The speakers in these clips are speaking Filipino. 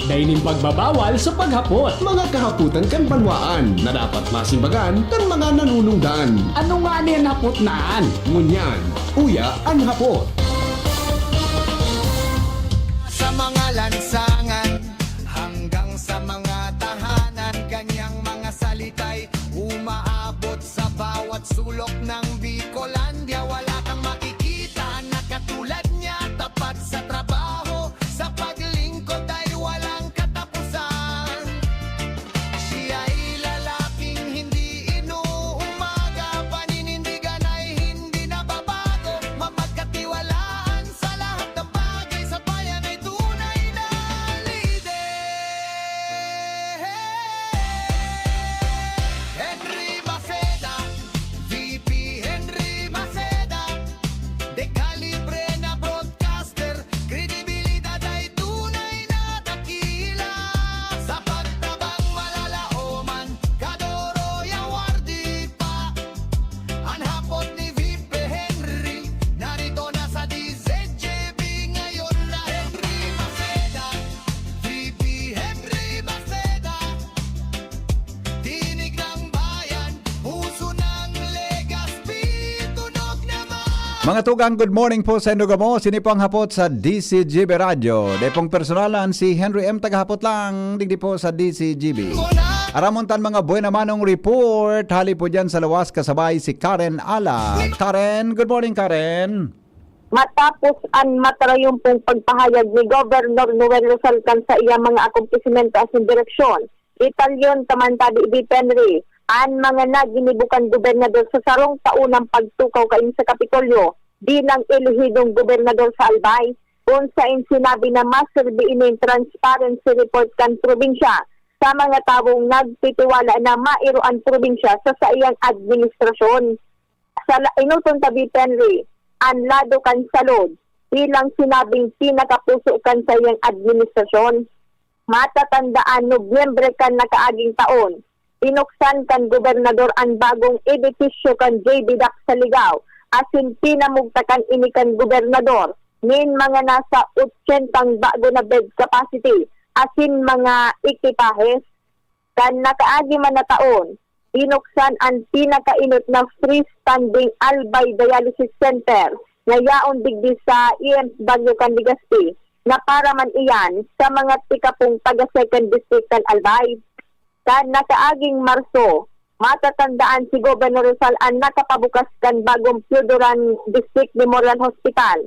Daining pagbabawal sa paghapot. Mga kahaputan kan banwaan na dapat masimbagan kan mga nanunungdan. Ano nga niyan hapot naan? Ngunyan, uya ang hapot. Sa mga lansangan hanggang sa mga tahanan, kanyang mga salita'y umaabot sa bawat sulok ng Bicolandia. Wala kang makikita na katulad niya, tapat sa trabaho, sa paglingkod ay walang katapusan. Siya ay lalaking hindi inuumaga, paninindigan ay hindi nababago, mapagkatiwalaan sa lahat ng bagay, sa bayan ay tunay na lider. Henry Maceda, VP Henry Maceda, de calibre na broadcaster, kredibilidad ay tunay na dakila. Sa pagtabang malalaoman, kadoro yawardi pa. Ang hapon ni VP Henry, narito na sa DZJB ngayon na Henry Maceda, VP Henry Maceda. Tinig ng bayan, puso ng Legazpi, tunog naman. Mga tugang, good morning po sa Indogamo. Sinipang hapot sa DCGB Radio. Depong personalan si Henry M. Tagahapot lang. Digdi po sa DCGB. Aramontan mga buena manong report. Hali po dyan sa lawas kasabay si Karen Ala. Karen, good morning Karen. Matapos ang matarayumpong pagpahayag ni Governor Noel Rosalcan sa iyang mga akomplisimentos at direksyon, Italyon tamantadi di Penry, ang mga naginibukan gobernador sa sarong taunang pagtukaw kain sa Kapitolyo bilang elehidong gobernador sa Albay, kung saan sinabi na maserbiin ng transparency report kan probinsya sa mga taong nagtitiwala na mairo ang probinsya sa iyang administrasyon. Sa inuton tabi Penry, ang lado kan salod bilang sinabing pinakapuso kan sa iyang administrasyon. Matatandaan Nobyembre kan nakaaging taon, pinuksan kan gobernador ang bagong edifisyo kan JB Dax sa Ligao, asin pinamugtakan ini kan gobernador nin mga nasa 80 bago na bed capacity, asin mga ekipahes. Kan nakaagi man na taon, pinuksan ang pinakainot na freestanding Albay Dialysis Center na yaon digdi sa EMS Baguio kan Legazpi, na para man iyan sa mga tikapong taga 2nd District kan Albay. Kan nakaaging Marso, matatandaan si Governor Rizal ang nakapabukas kan bagong Piodoran District Memorial Hospital.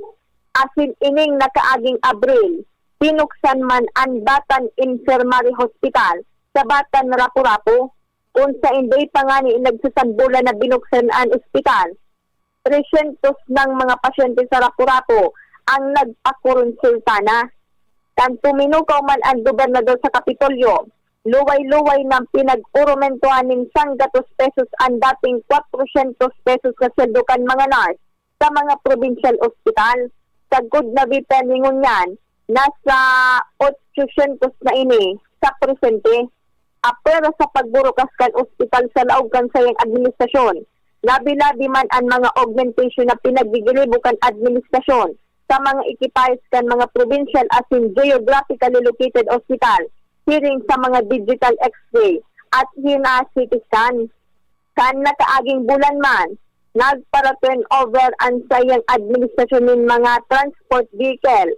Asin ining nakaaging Abril, pinuksan man ang Batan Infirmary Hospital sa Batan Rapu-Rapu, kung sa inday pangani nagsasambulan na binuksan ang ospital. 300 ng mga pasyente sa Rapu-Rapu ang nagpakurunsulta na. Kan tuminukaw man ang gobernador sa Kapitolyo, luway-luway ng pinag-urumentuhan ng 100 pesos ang dating 400 pesos na sweldo kan mga nurse sa mga provincial hospital. Sa good na bipeningon yan, nasa 800 na ini sa presente. Pero sa pagburukas kan ospital sa laog kan sa iyang administrasyon, labi-labi man ang mga augmentation na pinagigilibukan administrasyon sa mga ekipayos kan mga provincial as in geographically located hospital, hearing sa mga digital x-ray at hina-CT scan. Kan nakaaging bulan man, nagpara-turn over ang sayang administrasyon ng mga transport vehicle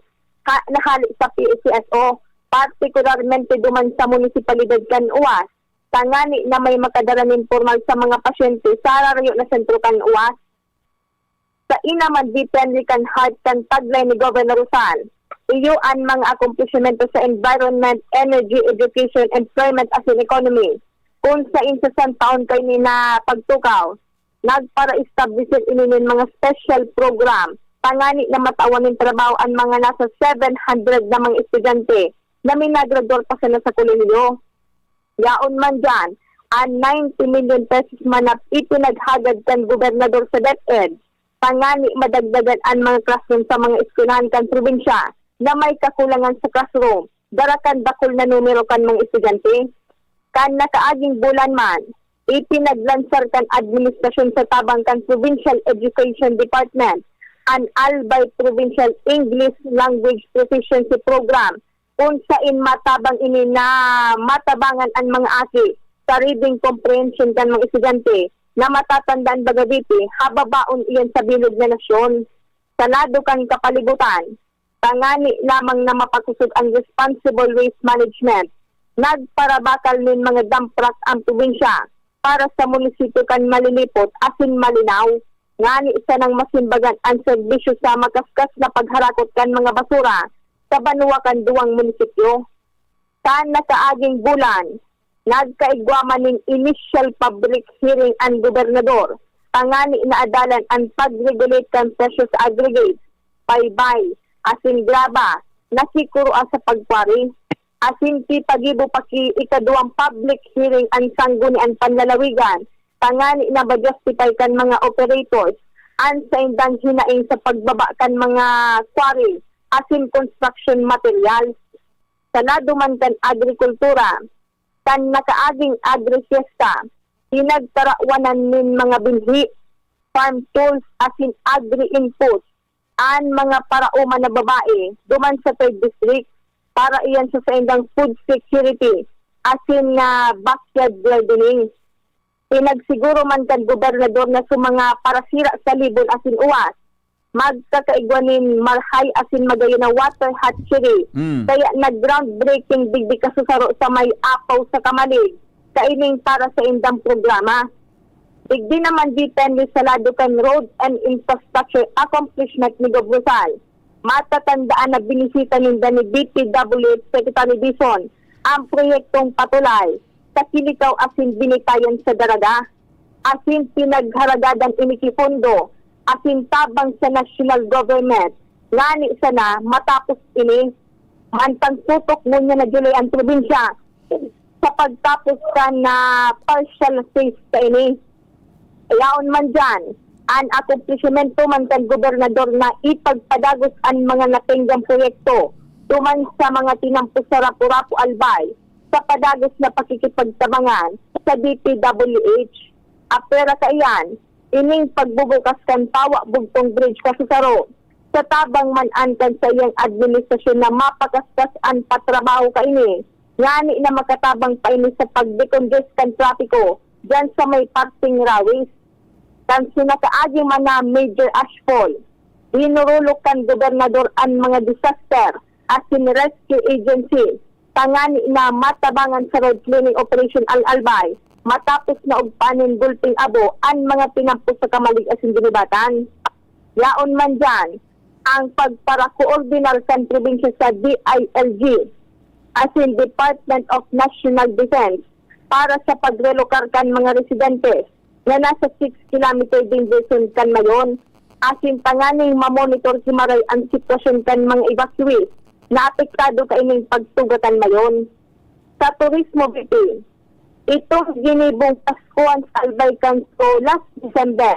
nahali sa PCSO, partikularmente duman sa munisipalidad kan Uwas, tangani na may makadaranin formal sa mga pasyente sa rarayo na sentro kan Uwas. Sa inaman depende kan heart kan tagline ni Governor Rizal, iyo ang mga akomplishmento sa environment, energy, education, employment as in economy. Kung sa insasan taon kayo ni na pagtukaw, nagpara-establishin inin mga special program, tangani na matawan ng trabaho ang mga nasa 700 na mga estudyante na minagrador pa sila sa kolehiyo. Yaon man dyan, ang 90 million pesos man na ipinaghagad kan gobernador sa DepEd, tangani madagdagan ang mga classroom sa mga eskwelahan kan probinsya na may kakulangan sa classroom, darakan bakul na numero kan mga estudyante. Kan nakaaging bulan man, ipinaglansar kan administrasyon sa tabang kan Provincial Education Department an Albay Provincial English Language Proficiency Program unsain matabang ini na matabangan ang mga aki sa reading comprehension kan mga estudyante na matatandaan baga diti hababaon iyan sa bilog na nasyon. Sanado kan kapalibutan, tangani lamang na mapakusog ang responsible waste management. Nagparabakal nin mga dump truck ang probinsya para sa munisipyo kan malilipot asin malinaw. Ngani isa ng masimbagan ang serbisyo sa makaskas na pagharakot kan mga basura sa banwa kan duwang munisipyo. Saan nakaaging bulan, nagkaigwaman ning initial public hearing ang gobernador. Tangani inaadalan ang pag-regulate kan presyo sa aggregate, paybay, asin graba, nasikuro sa pagpari. Asin ti pagibo paki ikaduang public hearing ang sanggunian panlalawigan. Tangani na ba-justify kan mga operators ang sa indang hinaing sa pagbaba kan mga quarry asin construction materials. Sa naduman kan agrikultura, kan nakaaging agri-fiesta, pinagtarawanan nin mga binhi, farm tools asin agri-inputs, an mga parauman na babae duman sa 3rd district para iyan sa indang food security asin na backyard gardening. Pinagsiguro man kan gobernador na sa mga parasira sa libon asin uwas, magkakaigwanin marhay asin magayon na water hatchery. Kaya nag-groundbreaking digdi kasusaro sa may apaw sa Kamalig, kaining para sa indang programa. Digdi naman depende sa ladukan road and infrastructure accomplishment ni Gov. Rizal. Matatandaan na binisita ninda ni DPWH Secretary Dizon ang proyektong patulay sa Kilikaw asin binitayan sa Daraga, asin pinagharagadan inikipondo, asin tabang sa national government, ngani sana matapos ini, mantang tutok ngunya na July ang probinsya, sa pagtapos ka na partial phase sa ini. Yaon man dyan, ang akomplishmento man kan gobernador na ipagpadagos ang mga natinggang proyekto, tuman sa mga tinampos sa Rapu-Rapu Albay, sa padagos na pakikipagtabangan sa DPWH. Apera kaiyan, ining pagbubukas kan Pawa Bugtong Bridge kasusaro, sa tabang manan kan sa iyang administrasyon na mapakaskas ang patrabaho kaini, ngani na makatabang pa ini sa pagdecongest kan trapiko, dyan sa may parting rawis. Kan sinakaagi man na major ashfall, hinurulok kan gobernador ang mga disaster asin rescue agency, tangani na matabangan sa road cleaning operation Al-Albay, matapos na ugpanin gulping abo ang mga pinampos sa Kamalig asin ginibatan. Yaon man dyan, ang pagpara-coordinar sa probinsya sa DILG, asin Department of National Defense, para sa pagrelokar kan mga residente na nasa 6 km danger zone kan mayon, asin tanganing mamonitor si Maray ang sitwasyon kan mga evacuees na apektado kaining pagtugatan mayon. Sa turismo BP, itong ginibong Paskuhan sa Albay Kanso last December.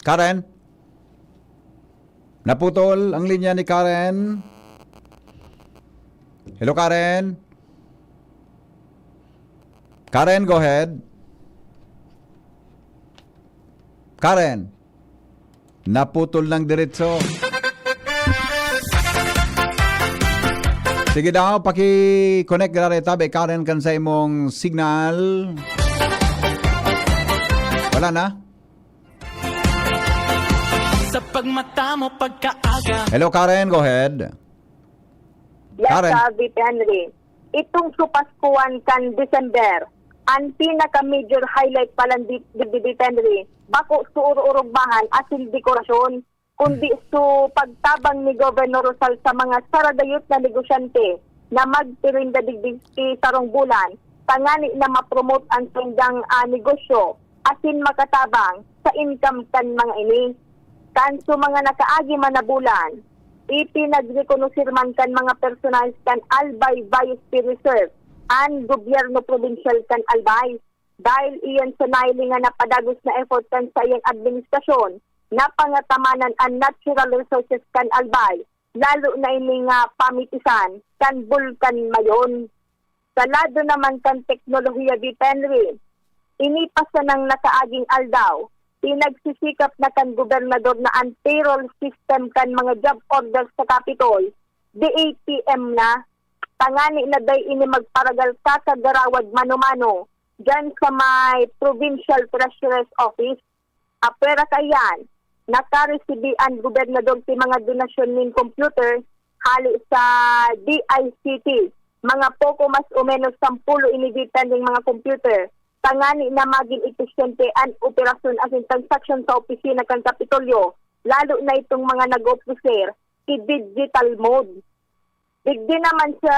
Karen? Naputol ang linya ni Karen. Hello, Karen? Karen, go ahead. Karen? Naputol ng diretso. Sige daw, paki-connect na tabi Karen kan sa imong signal. Wala na? Sa pagmata mo pagkaaga. Hello Karen, go ahead. Yes, Karen. VP Henry. Itong supaskuhan kan December, ang pinaka-major highlight palang VP Henry, bako su urog-urugbahan asin dekorasyon, kundi su pagtabang ni Governor Rizal sa mga saradayot na negosyante na magtirinda digdig sarong bulan, tangani na mapromote ang tindang negosyo, asin makatabang sa income kan mga ini. Kanso mga nakaagi man na bulan, ipinagrekonosir man kan mga personal kan Albay Vice Reserve ang gobyerno provincial kan Albay. Dahil iyan sa nailingan na padagos na effort kan sa iyang administrasyon na pangatamanan ang natural resources kan Albay, lalo na ining pamitisan kan Bulkan mayon. Sa lado naman kan teknolohiya di Henry, inipas na ng nakaaging aldaw pinagsisikap na kan gobernador na ang payroll system kan mga job orders sa Capitol, di ATM na, tangani na day ini magparagal sa kagarawad mano-mano, dyan sa may Provincial Treasurer's Office. Apera kayan, nakareceive ang gobernador ti mga donasyon ng computer hali sa DICT. Mga poko mas o menos 10 inigitan ng mga computer. Tangani na maging episyente ang operasyon as in transaction sa opisina kan Kapitolyo, lalo na itong mga nag-officer i digital mode. Digdi naman sa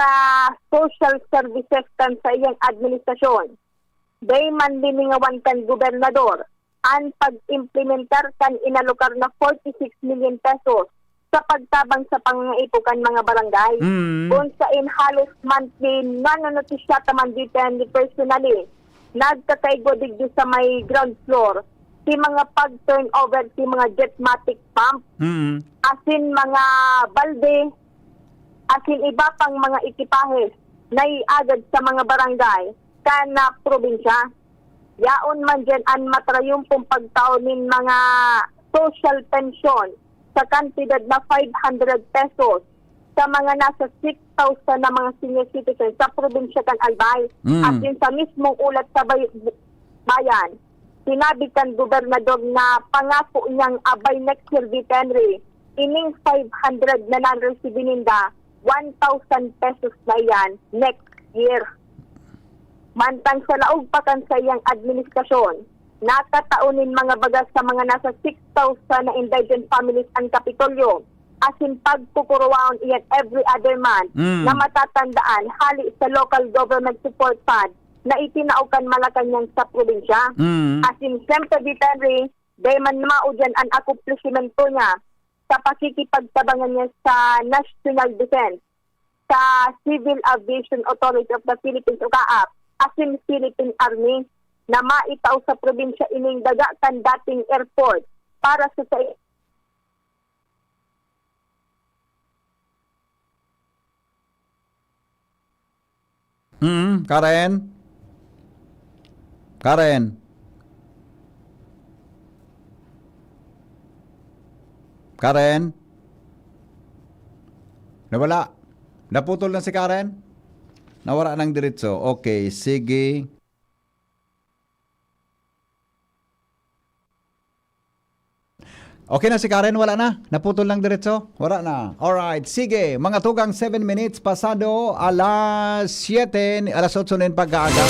social services kan sa iyang administrasyon. Day man liningawan kan gobernador ang pag-implementar kan inalokar na 46 million pesos sa pagtabang sa pangaipukan mga barangay. Kung sa in halos monthly nanonotisya taman dito ni personally, nagkakaigo digdi sa may ground floor, si mga pag-turnover, si mga jetmatic pump, asin mga balde, asin iba pang mga ekipahe na iagad sa mga barangay kana probinsya. Yaon man dyan ang matrayumpong pagtaunin mga social pension sa kantidad na 500 pesos sa mga nasa 6,000 na mga senior citizens sa probinsya kan Albay. At yun sa mismong ulat sa bayan, sinabi kan gobernador na pangako niyang abay next year Henry, ining 500 na non-receive ninda, 1,000 pesos na yan next year. Mantang sa laog pa kan sa iyang administrasyon, nakataunin mga bagas sa mga nasa 6,000 na indigent families ang Kapitolyo, asin pagpukuruwaon iyan every other month na matatandaan hali sa local government support fund na itinaukan Malacanang sa probinsya. Asin siyempre di Henry, day man mao dyan ang akumplishimento niya sa pakikipagtabangan niya sa National Defense, sa Civil Aviation Authority of the Philippines o CAAP, asin Philippine Army na maitaw sa probinsya ining daga kan dating airport para sa Karen? Karen? Karen? Nawala. Naputol na si Karen? Nawala ng diretso. Okay, sige. Okay na si Karen, wala na. Naputol ng diretso. Wala na. Alright, sige. Mga tugang 7 minutes pasado alas 7, alas 8 na yung pagkaaga.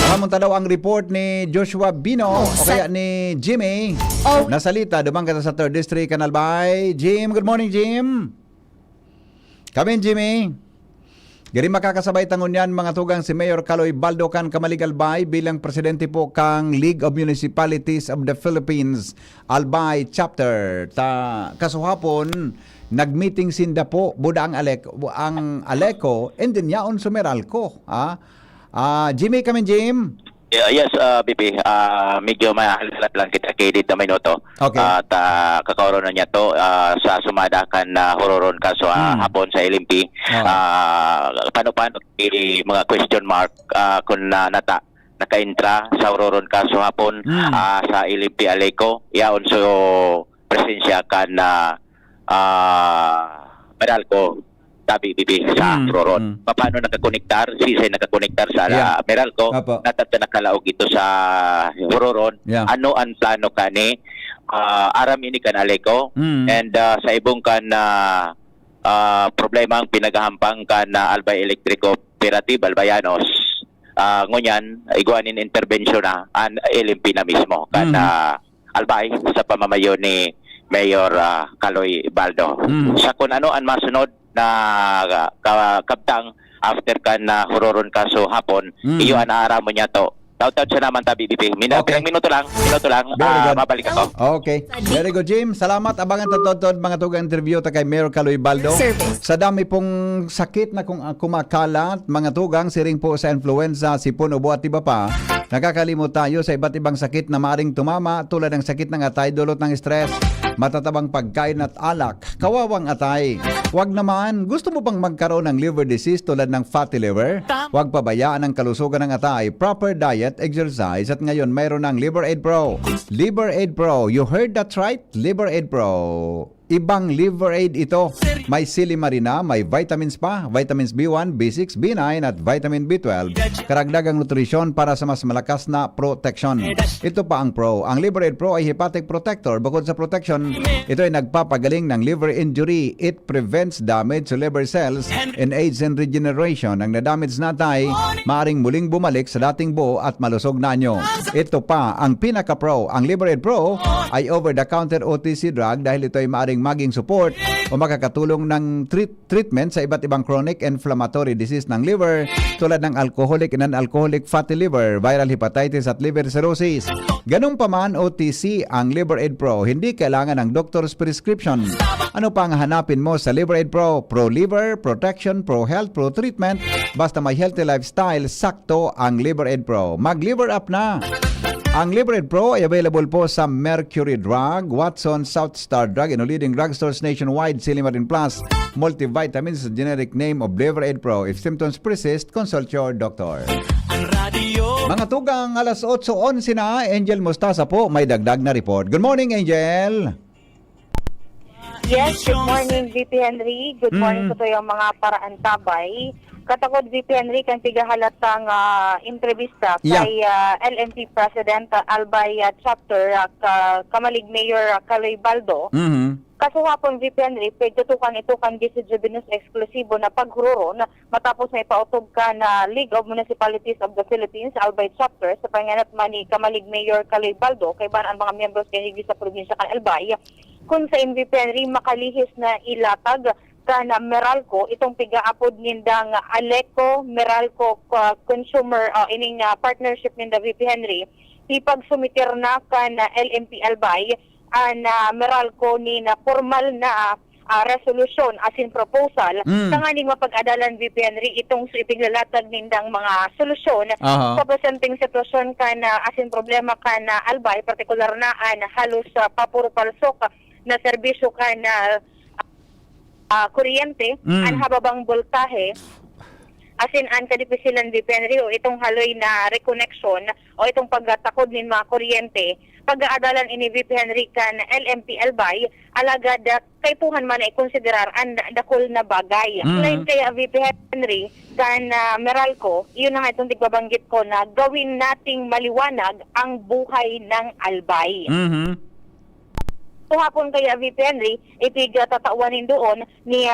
Nakamunta daw ang report ni Joshua Bino o kaya ni Jimmy. Nasalita, dumang ka sa 3rd District, Canalbay. Jim, good morning, Jim. Come in, Jimmy. Gari makakasabay tangon yan mga tugang si Mayor Kaloy Baldo kan Kamalig Albay bilang presidente po kang League of Municipalities of the Philippines Albay Chapter. Kasuhapon nagmeeting sinda po buda ang Aleco and then yaon Sumeralco. Jimmy, kami Jim. Yes, BP. Medyo mahalat lang kita kay dito minuto. Okay. At kakaroon na niya to sa sumadakan na hororon kaso hapon sa LMP. Paano mga question mark kung naka-intra sa hororon kaso hapon sa LMP Aleco. Yaon so presensya kan Meralco tabi bibi sa hororon. Paano nakakonektar? Sisay nakakonektar sa Meralco. Natat na nakalaog ito sa hororon. Ano ang plano kani? Aram ini kan Aleco and sa ibong kan problema ang pinagahampang kan Albay Electric Cooperative Albayanos. Ngunyan iguanin intervention na ang LMP na mismo kan Albay sa pamamayo ni Mayor Kaloy Baldo. Sa kung ano ang masunod na kaptang after kan na hororon kaso hapon, iyo ang aara mo niya to. Taut-taut siya naman tabi BP. Minuto lang. Mabalik ako. Okay. Very good, Jim. Salamat. Abangan tatod mga tugang interview ta kay Mayor Kaloy Baldo. Sa dami pong sakit na kung kumakalat, mga tugang, siring po sa influenza, sipon, ubo at iba pa, nakakalimot tayo sa iba't ibang sakit na maaring tumama tulad ng sakit ng atay, dulot ng stress, Matatabang pagkain at alak, kawawang atay. Huwag naman, gusto mo bang magkaroon ng liver disease tulad ng fatty liver? Huwag pabayaan ang kalusugan ng atay, proper diet, exercise, at ngayon mayroon ng Liver Aid Pro. Liver Aid Pro, you heard that right? Liver Aid Pro. Ibang Liver Aid ito. May silimarina, may vitamins pa, vitamins B1, B6, B9 at vitamin B12. Karagdagang nutrisyon para sa mas malakas na protection. Ito pa ang Pro. Ang Liver Aid Pro ay hepatic protector. Bukod sa protection, ito ay nagpapagaling ng liver injury. It prevents damage to liver cells and aids in regeneration. Ang nadamage na atay, maaring muling bumalik sa dating buo at malusog na anyo. Ito pa ang pinaka-pro. Ang Liver Aid Pro ay over-the-counter OTC drug dahil ito ay maaring maging support o makakatulong ng treatment sa iba't ibang chronic inflammatory disease ng liver tulad ng alcoholic and non-alcoholic fatty liver, viral hepatitis at liver cirrhosis. Ganun pa man, OTC ang Liver Aid Pro, hindi kailangan ng doctor's prescription. Ano pa ang hanapin mo sa Liver Aid Pro? Pro Liver, Protection, Pro Health, Pro Treatment. Basta may healthy lifestyle, sakto ang Liver Aid Pro. Mag-liver up na! Ang Liver Aid Pro ay available po sa Mercury Drug, Watson, South Star Drug, and leading drugstores nationwide, Silimarin Plus, multivitamins, generic name of Liver Aid Pro. If symptoms persist, consult your doctor. Ang radyo. Mga tugang alas 8:11 na, Angel Mostasa po, may dagdag na report. Good morning, Angel! Yes, good morning, VP Henry. Good morning sa yung mga paraantabay. Katagod VP Henry kan tigahalatang entrevista kay LNP President Albay Chapter Kamalig Mayor Caloy Baldo. Kasuhapon VP Henry, pagtutukan ito kan DCG Binus eksklusibo na paghururon matapos na ipautog ka na League of Municipalities of the Philippines Albay Chapter sa panganat man ni Kamalig Mayor Caloy Baldo kay ban ang mga miyembros kay higi sa probinsya kan Albay kung sa VP Henry makalihis na ilatag na Meralco itong pigaapod nindang Aleco Meralco Consumer ining partnership ninda VP Henry ipagsumitir na kan LMP Albay na Meralco ni na formal na resolution as in proposal tanganing mapag-adalan VP Henry itong ipiglalatag nindang mga solusyon sa presenting sitwasyon kan as in problema kan Albay partikular na halos papuro palsok na serbisyo kan kuryente, ang hababang voltahe, asin ang kadipisilan VP Henry o itong haloy na reconnection o itong pagtakod ng mga kuryente, pag-aadalan ini VP Henry kan LMP Albay, alagad kay puhan man ay konsiderar ang dakol na bagay. Lain kay VP Henry kan Meralco, yun na nga itong tigbabanggit ko na gawin nating maliwanag ang buhay ng Albay. Hapon kaya VP Henry, tatauanin doon ni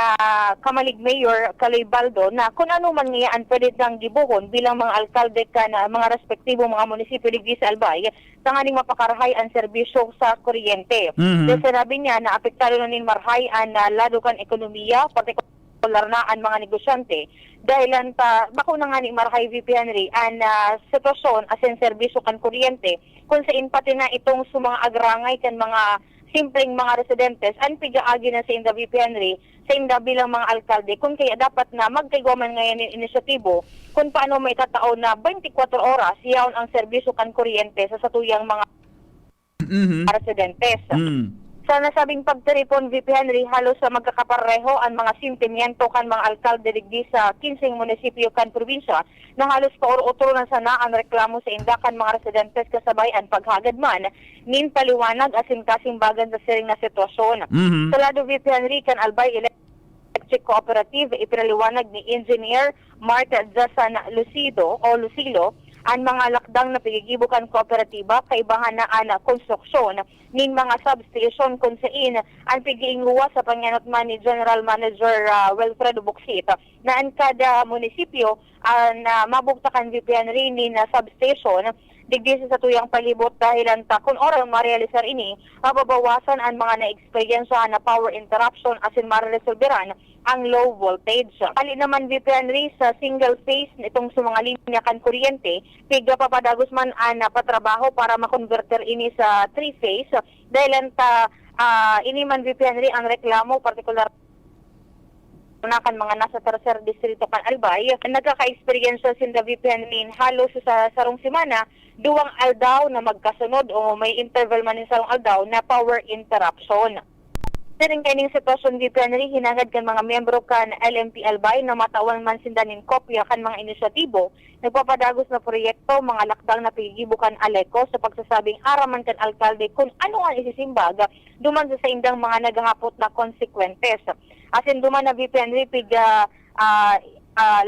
Kamalig Mayor Caloy Baldo na kung ano man ngayaan pwede lang gibuhon bilang mga alkalde ka na mga respektibo mga munisipyo digdi sa Albay tanganing mapakarahay ang serbisyo sa kuryente. Dahil sinabi niya na apektado na nin marhay ang ladukan ekonomiya, partikular na ang mga negosyante. Dahil bako na nga ni marhay VP Henry ang sitwasyon as in serbisyo kan kuryente kung sa pati na itong sumang agrangay kan mga simpleng mga residentes ang pigaagi na sa inda VP Henry sa inda bilang mga alkalde kung kaya dapat na magkaigoman ngayon ng inisyatibo kung paano may tatao na 24 oras yaon ang serbisyo kan kuryente sa satuyang mga residentes. Sa nasabing pagtiripon VP Henry, halos sa magkakapareho ang mga sentimiento kan mga alkalde digdi sa 15 munisipyo kan probinsya na halos paur-utro na sana ang reklamo sa inda kan mga residentes kasabay ang paghagad man nin paliwanag asin kasimbagan sa siring na sitwasyon. Sa lado VP Henry kan Albay Electric Cooperative ipinaliwanag ni Engineer Marta Zasan Lucilo ang mga lakdang na pigigibukan kooperatiba kaibahan na ana konstruksyon nin mga substation kung saan ang pigiinguwa sa panganot man ni General Manager Wilfredo Buxit na ang kada munisipyo na mabuktakan VP Henry nin substation digdi sa tuyang palibot dahil kung oras marealisar ini, mababawasan ang mga na-experiensya na power interruption asin mareresolveran ang low voltage. Ali naman VP Henry sa single phase nitong sa mga linya kan kuryente, piga papadagos man ang patrabaho para makonverter ini sa 3 phase dahil ini man VP Henry ang reklamo partikular nakan mga nasa tercer distrito kan Albay, nagkaka-experience sin the VP Henry halos sa sarong semana, duwang aldaw na magkasunod o may interval man sa sarong aldaw na power interruption. Siring kaining sitwasyon VP Henry, hinangad kan mga miyembro kan LMP Albay na matawan man sindanin kopya kan mga inisyatibo, nagpapadagos na proyekto, mga lakdang na pigibukan Aleco sa pagsasabing araman kan alkalde kung ano ang isisimbag, duman sa indang mga naghahapot na konsekwentes. Asin duman na VP Henry,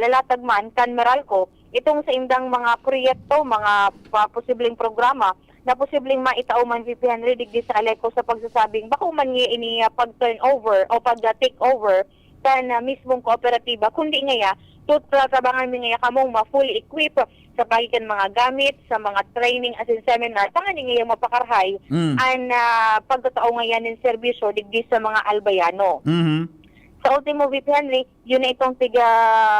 lalatag man kan Meralco, itong sa indang mga proyekto, mga posibleng programa, na posibleng maitauman VP Henry digdi sa Aleco sa pagsasabing baka man ini pag-turnover o pag-take over kan mismong kooperatiba, kundi ngaya tutatabangan mi ngaya kamong ma-fully equip sa pagitan mga gamit, sa mga training as in seminar, tangan ngaya mapakarhay ang pagkatao ngayon ng serbisyo digdi sa mga albayano. Sa ultimo VP Henry, yun na itong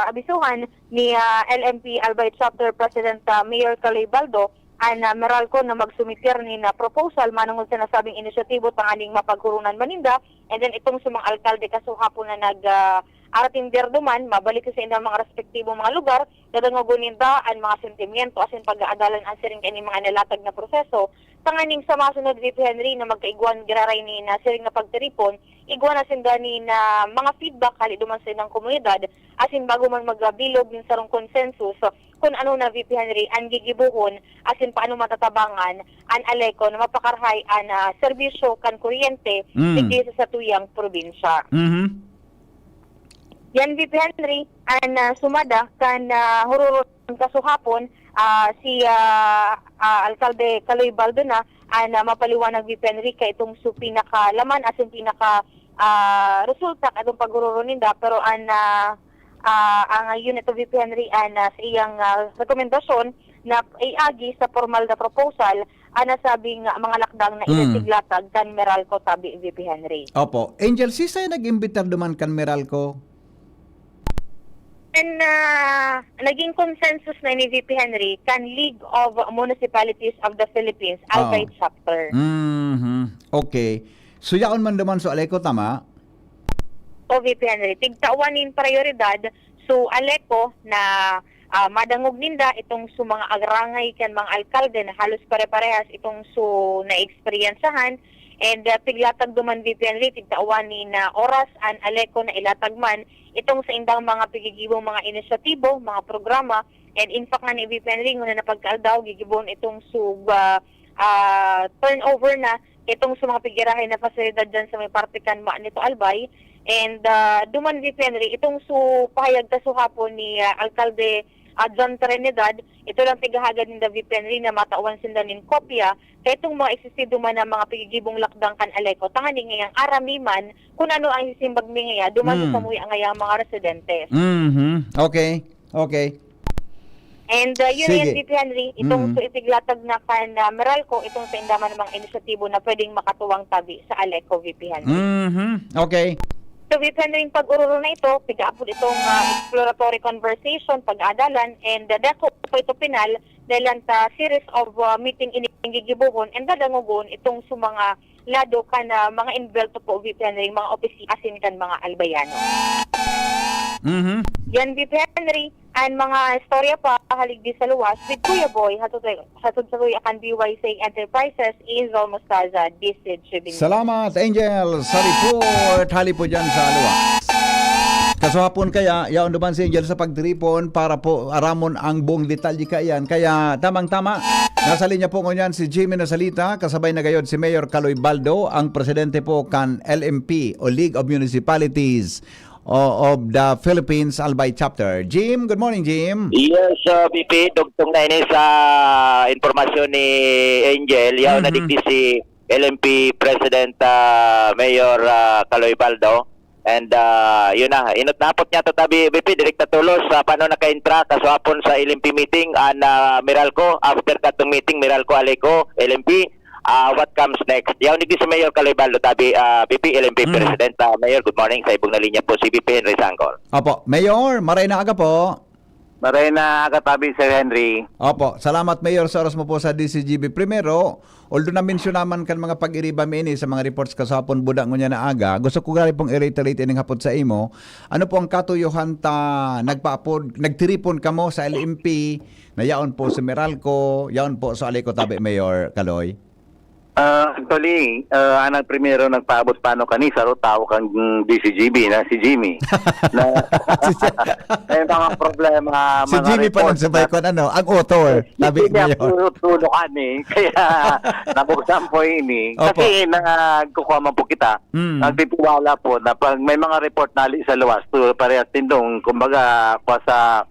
abisuhan ni LMP Albay Chapter President Mayor Caloy Baldo ang Meralco na magsumitir ni na proposal manungod sa nasabing inisyatibo tanganing mapaghurunan maninda, and then itong sa mga alkalde kasuhapon na aratindir duman, mabalik sa inyong mga respektibong mga lugar, dadangogon ninda ang mga sentimiento asin pag-aadalan ang siring kaning mga nalatag na proseso, tanganing sa masunod VP Henry na magkaiguan giraray ni na siring na pagtiripon, iguan na sindani na mga feedback hali duman sa inyong komunidad, asin bago man magbilog din sarong consensus, kung ano na VP Henry ang gigibuhon asin paano matatabangan ang Aleco na mapakarhay ang serbisyo kan kuryente digdi sa tuyang probinsya. Yan VP Henry ang sumada kan hururot kasuhapon si Alkalde Caloy Baldo na ang mapaliwanag VP Henry kay itong su pinakalaman asin pinaka resulta atong paghururo ninda, pero ang unit of VP Henry sa iyang rekomendasyon na iagi sa formal na proposal nasabing mga lakdang na inasiglatag kan Meralco tabi VP Henry. Opo. Angel, sisay nag-imbitar duman kan Meralco? And naging consensus na ni VP Henry kan League of Municipalities of the Philippines, Albay Chapter. Okay. So yaon man duman sa Aleco, tama? O VP Henry, tigtawanin prioridad so Aleco na madangog ninda itong su mga agrangay kan mga alkalde na halos pare-parehas itong su na-experiencehan, and tiglatag duman VP Henry, tigtawanin na oras an Aleco na ilatag man itong sa indang mga pigigibong mga inisyatibo, mga programa, and in fact nga ni VP Henry nguna na pagkaldaw gigibon itong su turnover na itong sa mga pigirahe na pasilidad dyan sa may partikan nito Albay. And duman VP Henry, itong pahayag kasuhapon ni Alkalde John Trinidad, ito lang tigahagad ni VP Henry na matawan sindanin kopya kaya itong mga existido man na mga pigigibong lakdang kan Aleco, tanganing ngayang aramiman kung ano ang isimbag mi ngaya, duman sa muya ngayang mga residentes. Okay. And yun yan VP Henry, itong itiglatag na kan Meralco, itong sa indaman ng mga inisyatibo na pwedeng makatuwang tabi sa Aleco VP Henry. Okay. So VP Henry, pag-ururo na ito, pigaapod itong exploratory conversation, pag-aadalan, and dako po ito pinal dahil ta series of meeting inigigibuhon and dadangogon itong sa mga lado kan mga involved po VP Henry, mga opisi asin kan mga albayano. Yan VP Henry, ang mga istorya pa haligdi sa luwas with Kuya Boy hatod sa Kuya kan BYC Enterprises is almost Mostaza DCG. Salamat Angel sa report hali po dyan sa luwas. Kasahapon kaya yaon duman si Angel sa pagtripon para po aramon ang buong detalye kayan, kaya tamang-tama nasa linya po ngunyan si Jimmy Nasalita, kasabay na gayod si Mayor Caloy Baldo, ang presidente po kan LMP o League of Municipalities of the Philippines Albay Chapter. Jim, good morning Jim. Yes, VP, dugtong na ini sa informasyon ni Angel, yaw na digdi si LMP President Mayor Caloy Baldo. And yun na, inutnapot niya tatabi VP, direkta tulos paano naka-intra kaswapon sa LMP meeting and Meralco. After katong meeting, Meralco, Aleco, LMP, what comes next? Yaw ni sa Mayor Caloy Baldo tabi VP LMP President. Mayor, good morning. Sa ibong na linya po si VP Henry Sangkol. Opo, Mayor, maray na aga po. Maray na katabi, Sir Henry. Opo, salamat Mayor sa oras mo po sa DCGB. Primero, although na-mention naman kan mga pag-iribam ini sa mga reports kasapon buda ngunya na aga, gusto ko gali pong i-reiterate ining hapon sa imo. Ano po ang katuyuhan ta nagtiripon kamo sa LMP na yaon po sa Meralco, yaon po sa Alico Tabi, Mayor Kaloy? Actually, ang primero nagpaabot paano kani sa tao kang DCGB na si Jimmy. na may mga problema, Si mga Jimmy pa reports nagsabay ko ano, ang author, Tabi, hindi niya Mayor. tutulokan kaya nabuksan po ini. Opo. Kasi nagkukuha man po kita, nagtitiwala po na pag may mga report na sa luwas, parehas din dong, kumbaga, pa sa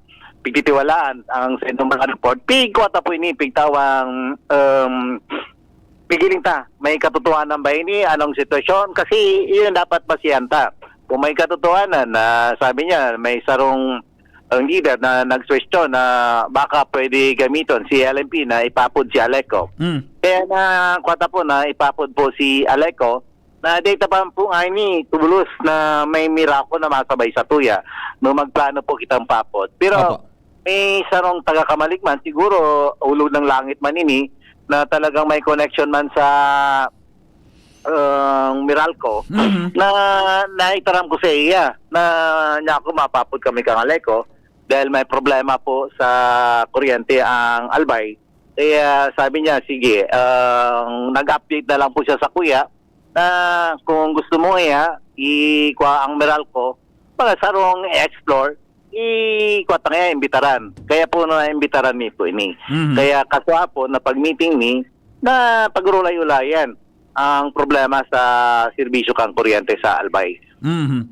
pigtitiwalaan ang sa mga report, pigkwata po ini, pigtawang, pigiling ta, may katotohanan ba ini? Anong sitwasyon? Kasi yun dapat basihan ta. Kung may katotohanan na sabi niya, may sarong leader na nag-question na baka pwede gamiton si LMP na ipapod si Aleco. Kaya na kwata po na ipapod po si Aleco na data pa po nga ini tubulos na may mirako na masabay sa tuya no magplano po kitang papod. Pero Opo. may sarong taga-kamaligman, siguro ulo ng langit man ini, na talagang may connection man sa Meralco, na naitaram ko sa iya na niya ako mapapod kami kang Aleco dahil may problema po sa kuryente ang Albay. Kaya sabi niya, sige, nag-update na lang po siya sa kuya na kung gusto mo ikuha ang Meralco para sarong i-explore, ikwata nga imbitaran. Kaya po na-imbitaran ni po ini. Kaya kaswa po na pag-meeting ni na pagrulay-ulayan ang problema sa serbisyo kang kuryente sa Albay.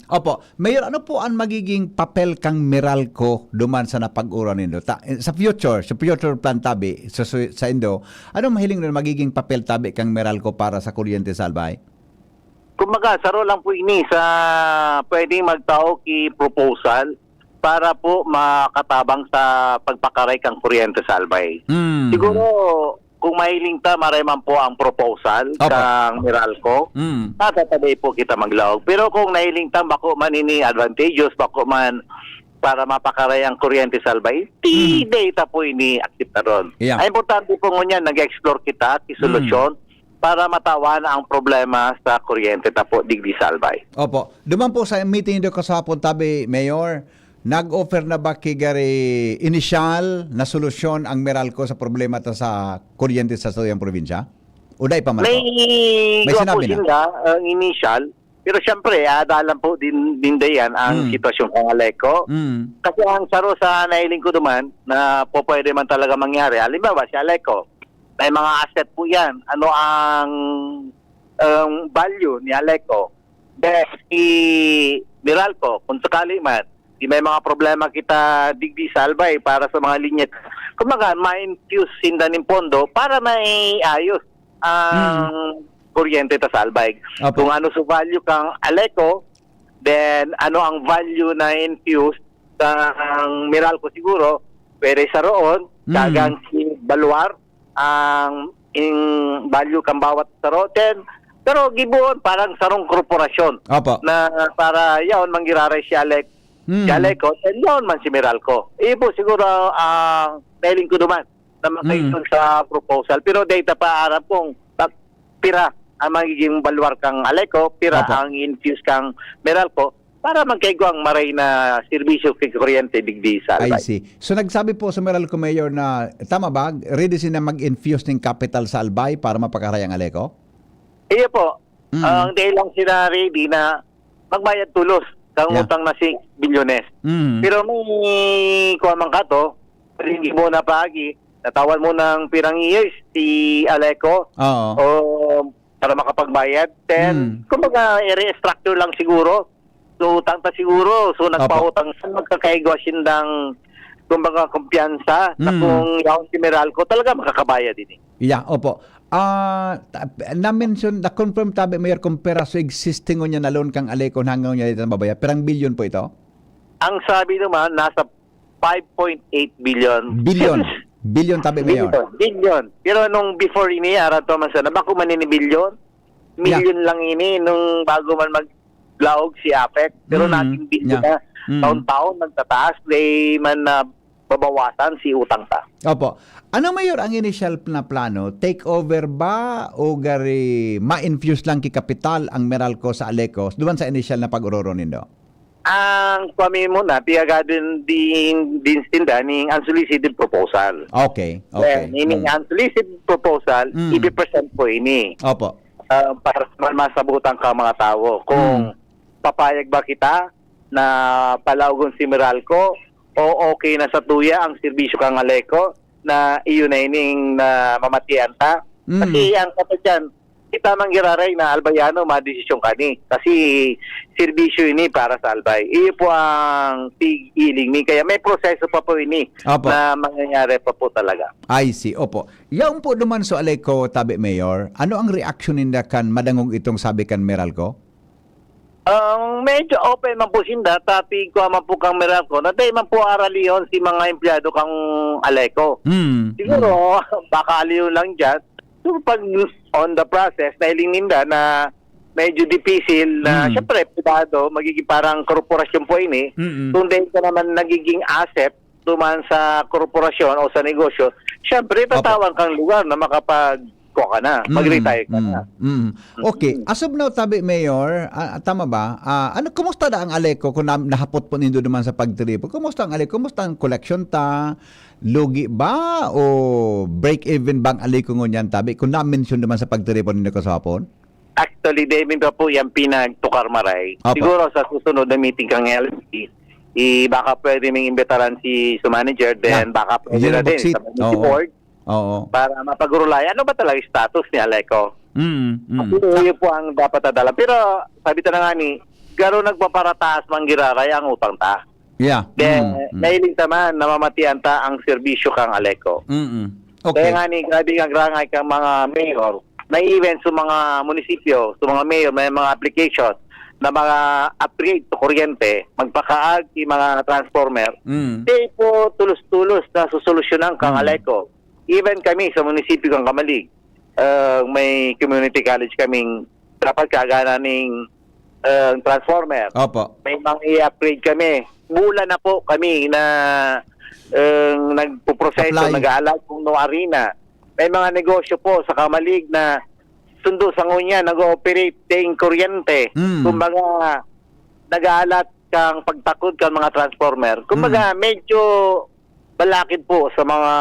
Opo. Mayor, ano po ang magiging papel kang Meralco duman sa napag-ura nindo? Sa future plan tabi sa Indo, ano mahiling na magiging papel tabi kang Meralco para sa kuryente sa Albay? Kumbaga, saro lang po ini sa pwedeng magtao ki proposal para po makatabang sa pagpakaray kang kuryente sa Albay. Siguro, kung mahiling ta, maray man po ang proposal kang Meralco, natataday po kita maglaog. Pero kung nahiling ta, bako man ini advantageous, bako man para mapakaray ang kuryente sa Albay, data po ini active na ron. Yeah. Ay importante po ngunyan, nag-explore kita, kisolusyon, para matawan ang problema sa kuryente na po digdi sa Albay. Opo. Duman po sa meeting nito kasapon tabi, Mayor, nag-offer na ba kigari initial na solusyon ang Meralco sa problema ta sa kuryente sa Suyang probinsya? Uday pa man May sinabi na? sila initial, pero syempre, adalan po din dayan ang sitwasyon ng Aleco. Kasi ang saro sa nailing ko duman na po pwede man talaga mangyari. Halimbawa, si Aleco, may mga asset po yan. Ano ang value ni Aleco? Dahil si Meralco, kung sakali man, may mga problema kita digdi sa Albay para sa mga linya. Kumaga, ma-infuse sindanin pondo para may ayos ang kuryente ta sa Albay. Opo. Kung ano sa value kang Aleco, then ano ang value na infuse ng Meralco siguro, pwede sa roon, kagang si Baluar, ang value kang bawat sa roon. Pero gibuon, parang sarong korporasyon Opo. na para yaon manggiraray si Aleco. Si Aleco, and yun man si Meralco. Po siguro ang nailing ko naman na makaitong sa proposal. Pero data pa arap kung pira ang magiging baluar kang Aleco, pira Opo. ang infuse kang Meralco para magkaigo ang maray na serbisyo kay kuryente digdi sa I Albay. see. So nagsabi po sa Meralco Mayor na tama ba, ready sila mag-infuse ng capital sa Albay para mapakaray ang Aleco? Iyo po. Ang dahil lang sila ready na magbayad tulos kang utang na 6 bilyones. Pero may kuha man ka to, ringi mo na pagi, natawan mo ng pirang years si Aleco Oo. o para makapagbayad. Then, kumbaga, i-restructure lang siguro. So, utang ta siguro. So, nagpautang sa magkakaigwasin ng kumbaga, kumpiyansa na kung yaon si Meralco, talaga makakabayad din. Yeah, opo. Na-mention, na-confirm tabi, Mayor, kung pera sa existing niya na loan kang Aleco hanggang niya dito na babaya, perang bilyon po ito? Ang sabi naman, nasa 5.8 billion. Billion tabi, Mayor. Billion. Pero nung before ini, araw to man sana, bako man ini billion? Million lang ini nung bago man maglaog si APEC. Pero nating billion na taon-taon nagtataas. They man na babawasan si utang ta. Opo. Ano mayor ang initial na plano? Take over ba o gari ma-infuse lang ki kapital ang Meralco sa Aleco duman sa initial na pag-uroro nindo? Ang kami muna, tiyaga din stinda ning unsolicited proposal. Okay. Okay. Meaning unsolicited proposal, i-present po ini. Opo. Para masabutan ka mga tao. Kung papayag ba kita na palawgon si Meralco o okay na sa tuya ang serbisyo kang Aleco na iyon na ining na mamatian ta. Kasi ang kata dyan, kita manggiraray na albayano madesisyon kani. Kasi serbisyo ini para sa albay. Iyo po ang tig-iling ni. Kaya may proseso pa po ini Opo. na mangyayari pa po talaga. I see. Opo. Yaon po duman sa Aleco, tabi Mayor, ano ang reaction ninda kan madangog itong sabi kan Meralco? Medyo open man po sinda, tapi ko man po kang Meralco, na day man po araliyon si mga empleyado kang Aleco. Siguro, baka aliyon lang dyan. So, pag on the process, nahiling ninda na medyo difícil na, syempre, privado, magiging parang korporasyon po ini. Kung dahil ka naman nagiging asset, duman sa korporasyon o sa negosyo, syempre, tatawag kang lugar na ka na, mag-retire ka na. Okay. As of now, tabi Mayor, tama ba? Kumusta na ang Aleco kung nahapot po nindo naman sa pagtripo? Kumusta ang Aleco? Kumusta ang collection ta? Lugi ba? O break-even bang Aleco ngunyan tabi? Kung na-mention naman sa pagtripo nindo ko sa hapon? Actually, David pa po yung pinagtukar maray. Opo. Siguro sa susunod na meeting kang LSP, baka pwede may imbitaran si manager, then baka pwede na din sa committee board. Oo. Para mapagurulay. Ano ba talaga yung status ni Aleco? Yun po ang dapat nadala. Pero sabi ta na nga ni, garo nagpaparataas manggiraray ang utang ta. Yeah. Then, nahiling taman na mamatian ta ang serbisyo kang Aleco. Okay. Kaya nga ni, grabe kang grangay kang mga mayor, na event sa mga munisipyo, sa mga mayor, may mga application na mga upgrade to kuryente, magpakaag yung mga transformer, di po tulos-tulos na susolusyonan kang Aleco. Even kami sa munisipyo kang Kamalig, may community college kaming dapat kagana ng transformer. Opo. May mga i-upgrade kami. Mula na po kami na nagpuproseso, Apply. nag-aalat kung no arena. May mga negosyo po sa Kamalig na sundo sa ngunya, nag-ooperate ng kuryente. Kumbaga, nag-aalat kang pagtakod kang mga transformer. Kumbaga, medyo balakid po sa mga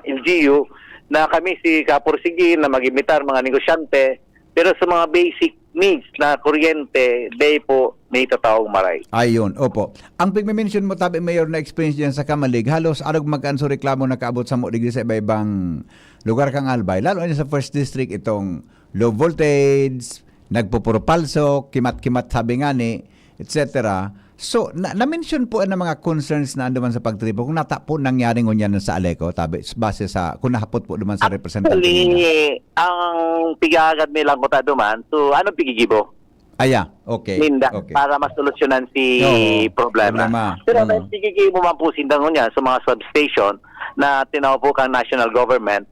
LGU na kami si Kapursigi na mag-imitar mga negosyante, pero sa mga basic needs na kuryente, day po may tatawag maray. Ayun, opo. Ang pigme-mention mo, tabi Mayor, na experience dyan sa Kamalig, halos arog mag-anso reklamo na kaabot sa mo digdi sa iba-ibang lugar kang Albay. Lalo na sa First District, itong low voltage, nagpupurpalso, kimat-kimat sabi nga ni, etc. So, na-mention po ang mga concerns na anduman sa pagtripo kung nata po nangyari ngunyan sa Aleco, tabi, base sa, kung nahapot po duman sa representative. Actually, ang pigagad nilang kuta duman, so anong pigigibo? Okay. Linda, Okay. para masolusyonan si problema. Pero may pigigibo man po sinda ngunyan sa mga substation na tinawag po kang national government,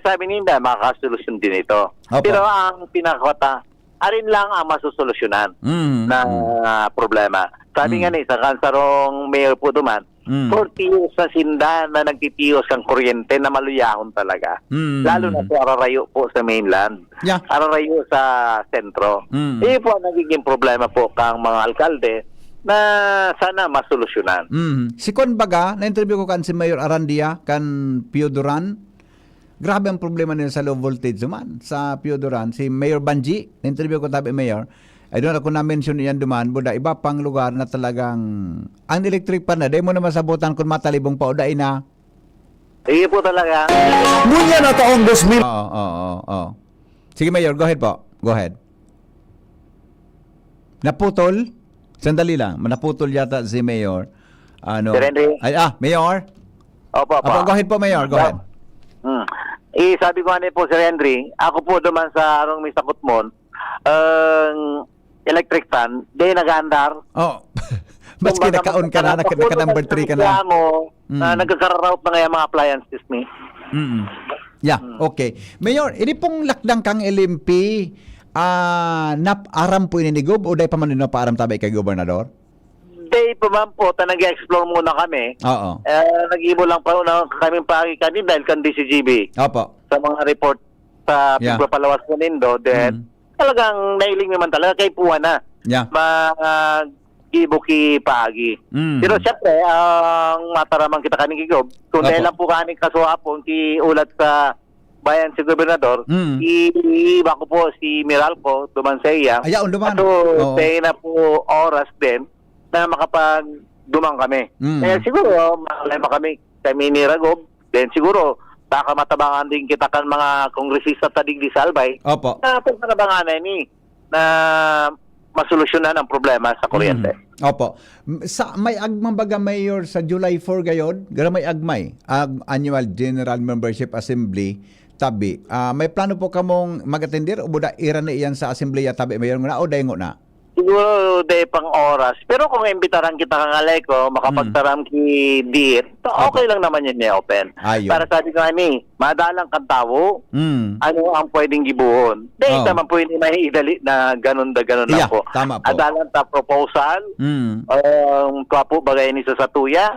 sabi ninda, makakasolusyon din ito. Opo. Pero ang pinakota, arin lang ang masusolusyonan na problema. Sabi nga ni, sa kansarong mayor po duman, 40 years na sinda na nagtitiyos kang kuryente na maluyahon talaga. Lalo na po ararayo po sa mainland. Yeah. Ararayo sa sentro. Iyo po ang nagiging problema po kang mga alkalde na sana masolusyonan. Si Kon Baga, na-interview ko kan si Mayor Arandia, kan Pio Duran. Grabe ang problema nila sa low voltage duman. Sa Pio Duran, si Mayor Banji, na-interview ko tabi Mayor, I don't know kung na-mention yan duman, buda iba pang lugar na talagang ang electric pan na, di mo na masabutan kung matalibong pa o dahi na. Iyo po talaga. Ngunya na taong 2000. Oo. Sige Mayor, go ahead po. Go ahead. Naputol? Sandali lang. Naputol yata si Mayor. Sir Henry? Mayor? Opo. Go ahead po, Mayor. Go ahead. Sabi ko nga po, Sir Henry, ako po duman sa arong may sakot mon, electric fan, di nag-andar. Maski nakaon ka na, naka-number 3 ka na. Nagkakararout na nga yung mga appliances ni. Yeah, okay. Mayor, ini pong lakdang kang LMP, aram po ininigob o dahil pa man nino paaram tabay kay Gobernador? Day pa man po, nag-explore muna kami. Oo. Nag-ibo lang pa na kaming pakikani dahil kan DCGB Opo. sa mga report sa Yeah. pagpapalawas po nindo. Then, talagang nailing naman talaga kay Puwa na. Yeah. Gibuki paagi. Pero syempre, ang mataramang kita kaning gigob, kung Opo. dahil lang po kaning kasuhapon, ulat sa bayan si Gobernador, iiba ko po si Meralco, duman sa iya. Ayaw, duman. Ato, Oo. tayo na po oras din na makapag-dumang kami. Kaya siguro, malema kami ni Ragob, then siguro, baka matabangan din kita kan mga kongresista tadig di Salbay, Opo. na pagmatabangan na ni, na masolusyonan ang problema sa kuryente. Opo. Sa may agmang baga mayor sa July 4 gayod, gara may agmay annual general membership assembly tabi. May plano po kamong mag-attendir o buda ira na iyan sa assembly tabi mayor na o dayngo na? Siguro day pang oras. Pero kung imbitaran kita kang alay ko, makapagtaram ki Dir, okay lang naman yun open. Ayun. Para sabi ko ni, madalang kang tao, ano ang pwedeng gibuhon. Dahil naman po hindi may idali na ganun Yeah, lang po. tama po. Adalan ta proposal, po bagay ni sa Satuya,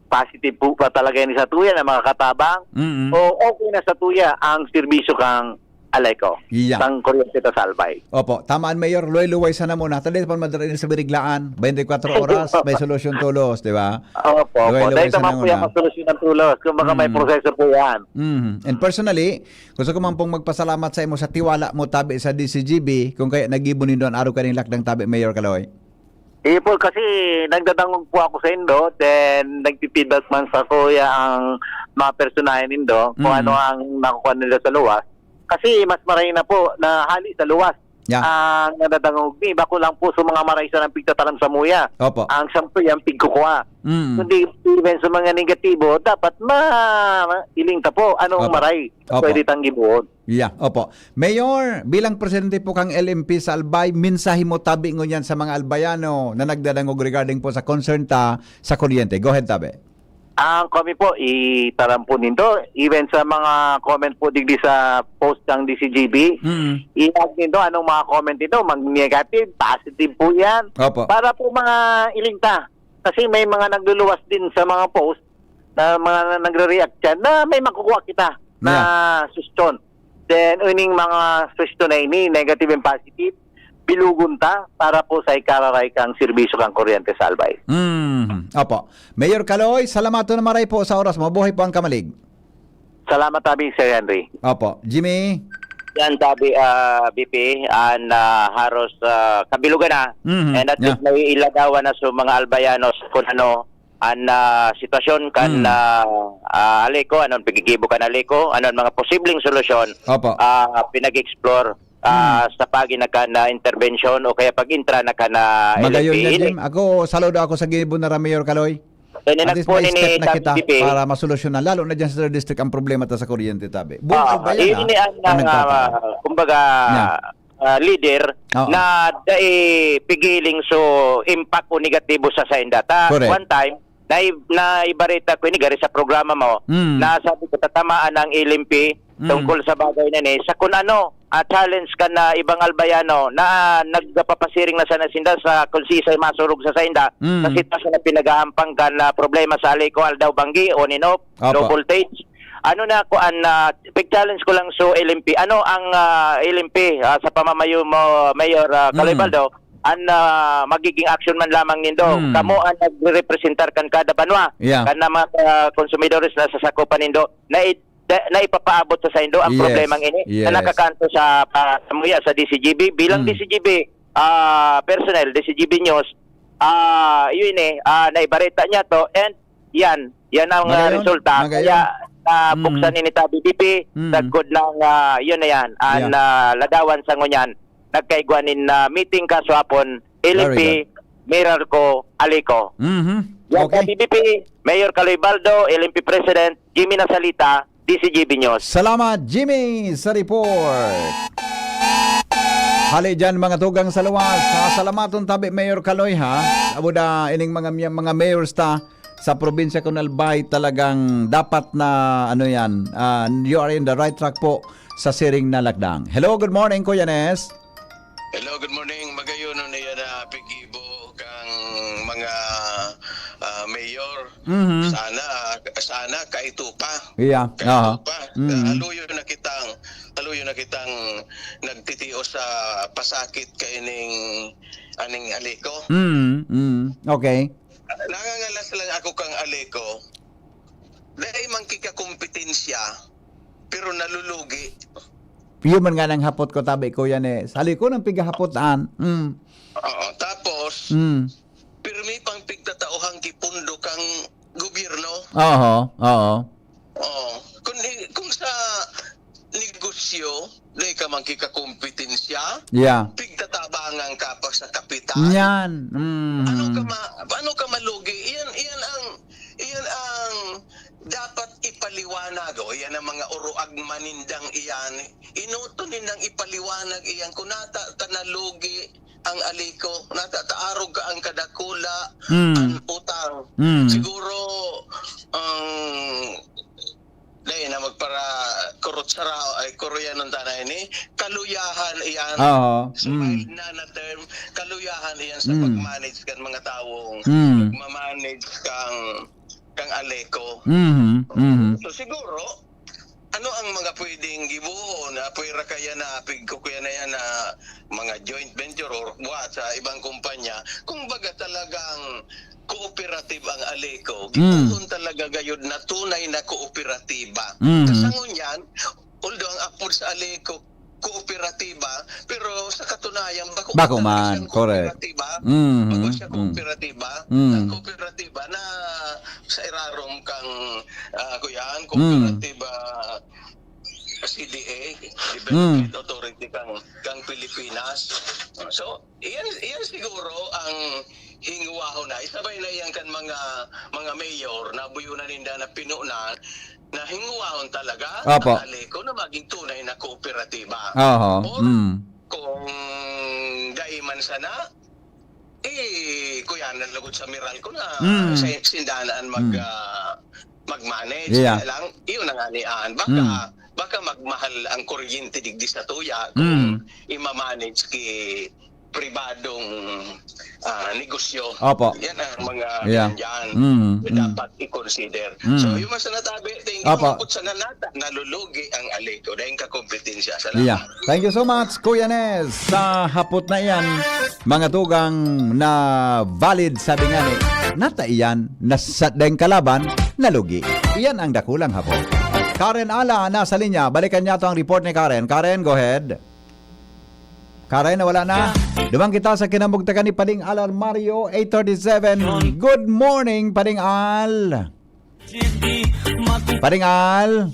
positive po pa talaga ni Satuya na mga katabang, o okay na Satuya ang serbisyo kang alay ko, Yeah. sang kuryente ta Salbay. Opo, tamaan mayor, luway-luway sana muna. Tali pa madara sa biriglaan, 24 oras, may solusyon tulos, di ba? Opo. Luway-luway Dahil naman sana po yan muna. masolusyon ng tulos. Kung baka may proseso po yan. And personally, gusto ko man pong magpasalamat sa imo sa tiwala mo tabi sa DCGB kung kaya nag-ibon nindo ang araw kaning lakdang tabi Mayor Kaloy. Po kasi nagdadangog po ako sa Indo, then nagpipidback man sa kuya ang mga personahin Indo kung ano ang nakukuha nila sa luwas. Kasi mas maray na po na hali sa luwas. Yeah. Ang nadadangog ni, bako lang po sa mga maray sa ng pigtatalam sa muya. Opo. Ang sampo yung pigkukuha. Kundi even sa mga negatibo, dapat iling ta po anong Opo. maray Opo. pwede tang gibuon. Yeah, opo. Mayor, bilang presidente po kang LMP sa Albay, mensahe mo tabi ngunyan sa mga Albayano na nagdadangog regarding po sa concern ta sa kuryente. Go ahead, tabi. Ang kami po, itaram po nito. Even sa mga comment po digdi sa post ng DCGB, i-tag nito anong mga comment nito. Mag-negative, positive po yan. Opo. Para po mga ilingta. Kasi may mga nagluluwas din sa mga post na mga nagre-react dyan na may makukuha kita na suggestion. Then, uning mga suggestion na ini, negative and positive, bilugon ta para po sa ikararay kang serbisyo kang kuryente sa Albay. Opo. Mayor Kaloy, salamat na maray po sa oras. Mabuhay po ang kamalig. Salamat tabi, Sir Henry. Opo. Jimmy? Yan tabi BP an haros kabilugan na and at least may ilagawan na sa mga Albayanos kung ano an sitwasyon kan aliko anon pagigibo kan aliko anon mga posibleng solusyon pinag-explore sa paginakan na intervention o kaya pag-intra na kana Magayon LFP. na, Jim. Ako, saludo ako sa Gibo na Mayor Kaloy. So, At least may step na kita BP, para masolusyonan. Lalo na dyan sa third district ang problema ta sa kuryente tabi. ini ang kumbaga leader na pigiling so impact o negatibo sa data. Correct. One time na ibarita ko ini gari sa programa mo na sabi ko tatamaan ng LMP tungkol sa bagay na ni sa kung ano challenge ka na ibang Albayano na nagpapasiring na sana sinda sa kung sisay masurog sa sainda sa sitwasyon na pinagahampang ka na problema sa aliko aldaw banggi on and off low voltage. Ano na ko big challenge ko lang so LMP. Ano ang LMP sa pamamayo mo Mayor Kaloy Baldo magiging action man lamang nindo. Kamo ang nagrepresentar kan kada banwa. Kan mga konsumidores na sasakupan nindo na ipapaabot sa indo ang problemang ini na nakakanto sa pamuya sa DCGB bilang DCGB personnel DCGB News yun naibarita niya to and yan ang resulta kaya buksan ni Tabi BP tagkod ng yun na yan ang ladawan sa ngunyan nagkaigwanin na meeting kaswapon LMP Meralco Aliko. Okay. BBP Mayor Kaloy Baldo LMP President Jimmy Nasalita DCGB News. Salamat, Jimmy, sa report. Hali dyan mga tugang sa luwas. Salamaton tabi Mayor Kaloy ha. Abo da ining mga mayors ta sa probinsya ng Albay talagang dapat na ano yan. You are in the right track po sa siring na lakdang. Hello, good morning Kuya Nes. Hello, good morning. Magayon na yan na pigibo kang mga mayor. Mhm. Sana kaito pa. Yeah. Kaito pa. Mhm. Haluyo na kitang nagtitios sa pasakit kaining aning Aliko. Okay. Nangangalas lang ako kang Aliko. Dahil man kikakompetensya pero nalulugi. Yun man nga nang hapot ko tabi ko yan eh. Sali ko ng pigahapotan. Oo, tapos pirmi pang pigtatauhang kipundo kang gobyerno. Oo. Oo. Kung sa negosyo, dahil ka man kikakompetensya, Yeah. pigtatabangan ka pa sa kapital. Yan. Ano ka malugi? Iyan ang dapat ipaliwanag. O, yan ang mga uruag manindang iyan. Inuto nindang ipaliwanag iyan. Kung nalugi ang Aliko, natataarog ka ang kadakula, ang utang. Siguro, dahil na magpara kurutsara ay kuruyan ng tanay ni kaluyahan iyan sa na term kaluyahan iyan sa pag-manage kan mga taong magmamanage kang Aliko. So siguro ano ang mga pwedeng gibuo na pwera kaya na pigkukuya na yan na mga joint venture or what sa ibang kumpanya kung baga talagang cooperative ang Aliko, gibuon talaga gayud na tunay na kooperatiba. Kasangon yan, although ang apod sa Aliko kooperatiba, pero sa katunayan bako man, correct. Bago siya kooperatiba, ang kooperatiba na sa irarom kang kuyan, kooperatiba CDA, Development Authority kang Pilipinas. So, iyan siguro ang hingwaho na. Isabay na iyan kan mga mayor na buyunan ninda na pinunan na hingwahon talaga ang Aliko na maging tunay na kooperatiba. Or kung daiman sana, kuya nalagod sa Meralco na sa sindanaan mag-manage. Yeah. Lang, iyon ang anian. Baka magmahal ang kuryente digdi sa tuya kung ima-manage ki pribadong negosyo. Opo. Yan ang mga ganyan dapat i-consider. So, yung mas natabi, tingin sa nanata, nalulugi ang Aliko dahil kakompetensya. Salamat. Yeah. Thank you so much, Kuya Nes. Sa hapot na iyan, mga tugang na valid sabi nga ni, nata iyan, nasa dahil kalaban, nalugi. Iyan ang dakulang hapot. Karen Ala, nasa linya. Balikan niya to ang report ni Karen. Karen, go ahead. Karen, wala na. Dumang kita sa kinamugtakan ni Pading Al Mario 837. Good morning, Pading Al. Pading Al.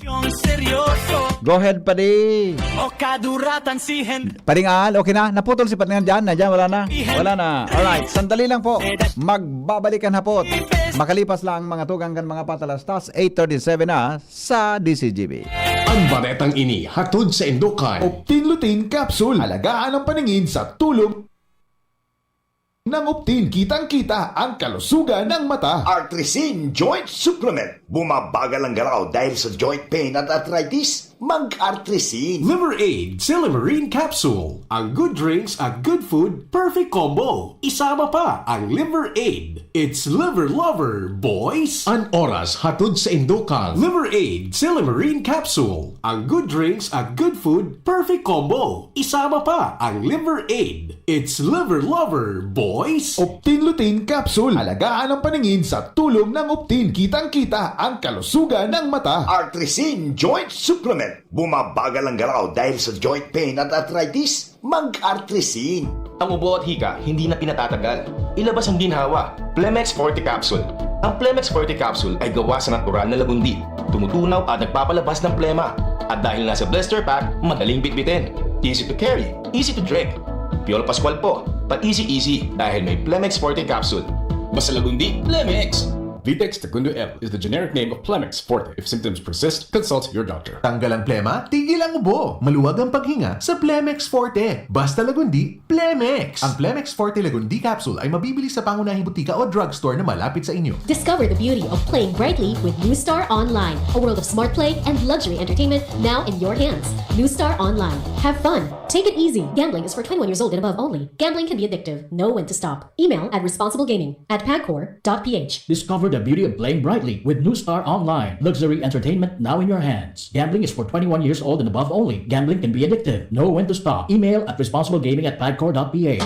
Go ahead, Pading. O kaduratan si Pading Al, okay na? Naputol si Pading Al dyan. Nadyan, wala na. Wala na. Alright, sandali lang po. Magbabalikan hapot. Makalipas lang mga tugang kan mga patalastas. 8:37 na sa DCGB. Ang baretang ini hatod sa Indukan. Optin Lutein Capsule. Alagaan ang paningin sa tulog ng Optin. Kitang-kita ang kalusugan ng mata. Artrisin Joint Supplement. Bumabagal ang galaw dahil sa joint pain at arthritis. Mag-Artrisin. Liver Aid Silimarine Capsule. Ang good drinks at good food, perfect combo. Isama pa ang Liver Aid. It's liver lover, boys. An oras hatod sa Indukan. Liver Aid Silimarine Capsule. Ang good drinks at good food, perfect combo. Isama pa ang Liver Aid. It's liver lover, boys. Optin Lutein Capsule. Alagaan ang paningin sa tulong ng Optin. Kitang-kita ang kalusugan ng mata. Artrisin Joint Supplement. Bumabagal ang galaw dahil sa joint pain at arthritis. Mag-Artrisin. Ang ubo at hika hindi na pinatatagal. Ilabas ang ginhawa. Plemex Forte Capsule. Ang Plemex Forte Capsule ay gawa sa natural na lagundi. Tumutunaw at nagpapalabas ng plema. At dahil nasa blister pack, madaling bitbitin. Easy to carry, easy to drink. Piolo Pascual po, pa easy dahil may Plemex Forte Capsule. Basta lagundi, Plemex. Vitex Segundo L is the generic name of Plemex Forte. If symptoms persist, consult your doctor. Tanggal ang plema, tigil ang ubo. Maluwag ang paghinga sa Plemex Forte. Basta Lagundi, Plemex. Ang Plemex Forte Lagundi capsule ay mabibili sa pangunahing butika o drugstore na malapit sa inyo. Discover the beauty of playing brightly with New Star Online, a world of smart play and luxury entertainment now in your hands. New Star Online. Have fun. Take it easy. Gambling is for 21 years old and above only. Gambling can be addictive. Know when to stop. Email at responsiblegaming@pagcor.ph. Discover the beauty of playing brightly with New Star Online. Luxury entertainment now in your hands. Gambling is for 21 years old and above only. Gambling can be addictive. Know when to stop. Email at responsiblegaming@pagcor.ph.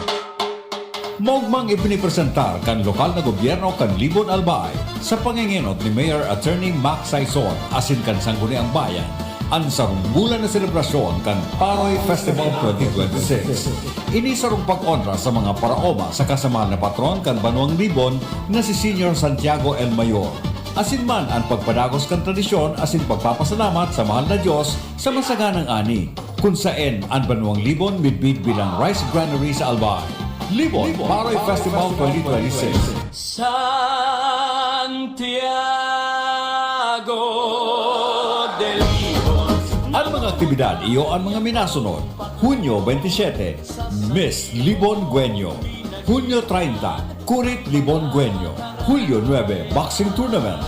Mogmang ipinipresentar kan lokal na gobyerno kan Libon Albay sa panginginot ni Mayor Attorney Max Saison asin kan Sangguniang Bayan ang sarunggulan na selebrasyon kan Paroy Festival 2026. Ini sarong pag-onra sa mga paraoma sa kasamahan na patron kan Banuang Libon na si Senior Santiago El Mayor. Asin man ang pagpadagos kan tradisyon asin pagpapasalamat sa mahal na Diyos sa masaganang ani kung saan ang Banuang Libon midbid bilang rice granary sa Albay. Libon Paroy Festival 2026. Santiago del Libon. Ang mga aktibidad iyo ang mga minasunod. Hunyo 27, Miss Libon Gueño. Hunyo 30, Kurit Libon Gueño. Hulyo 9, Boxing Tournament.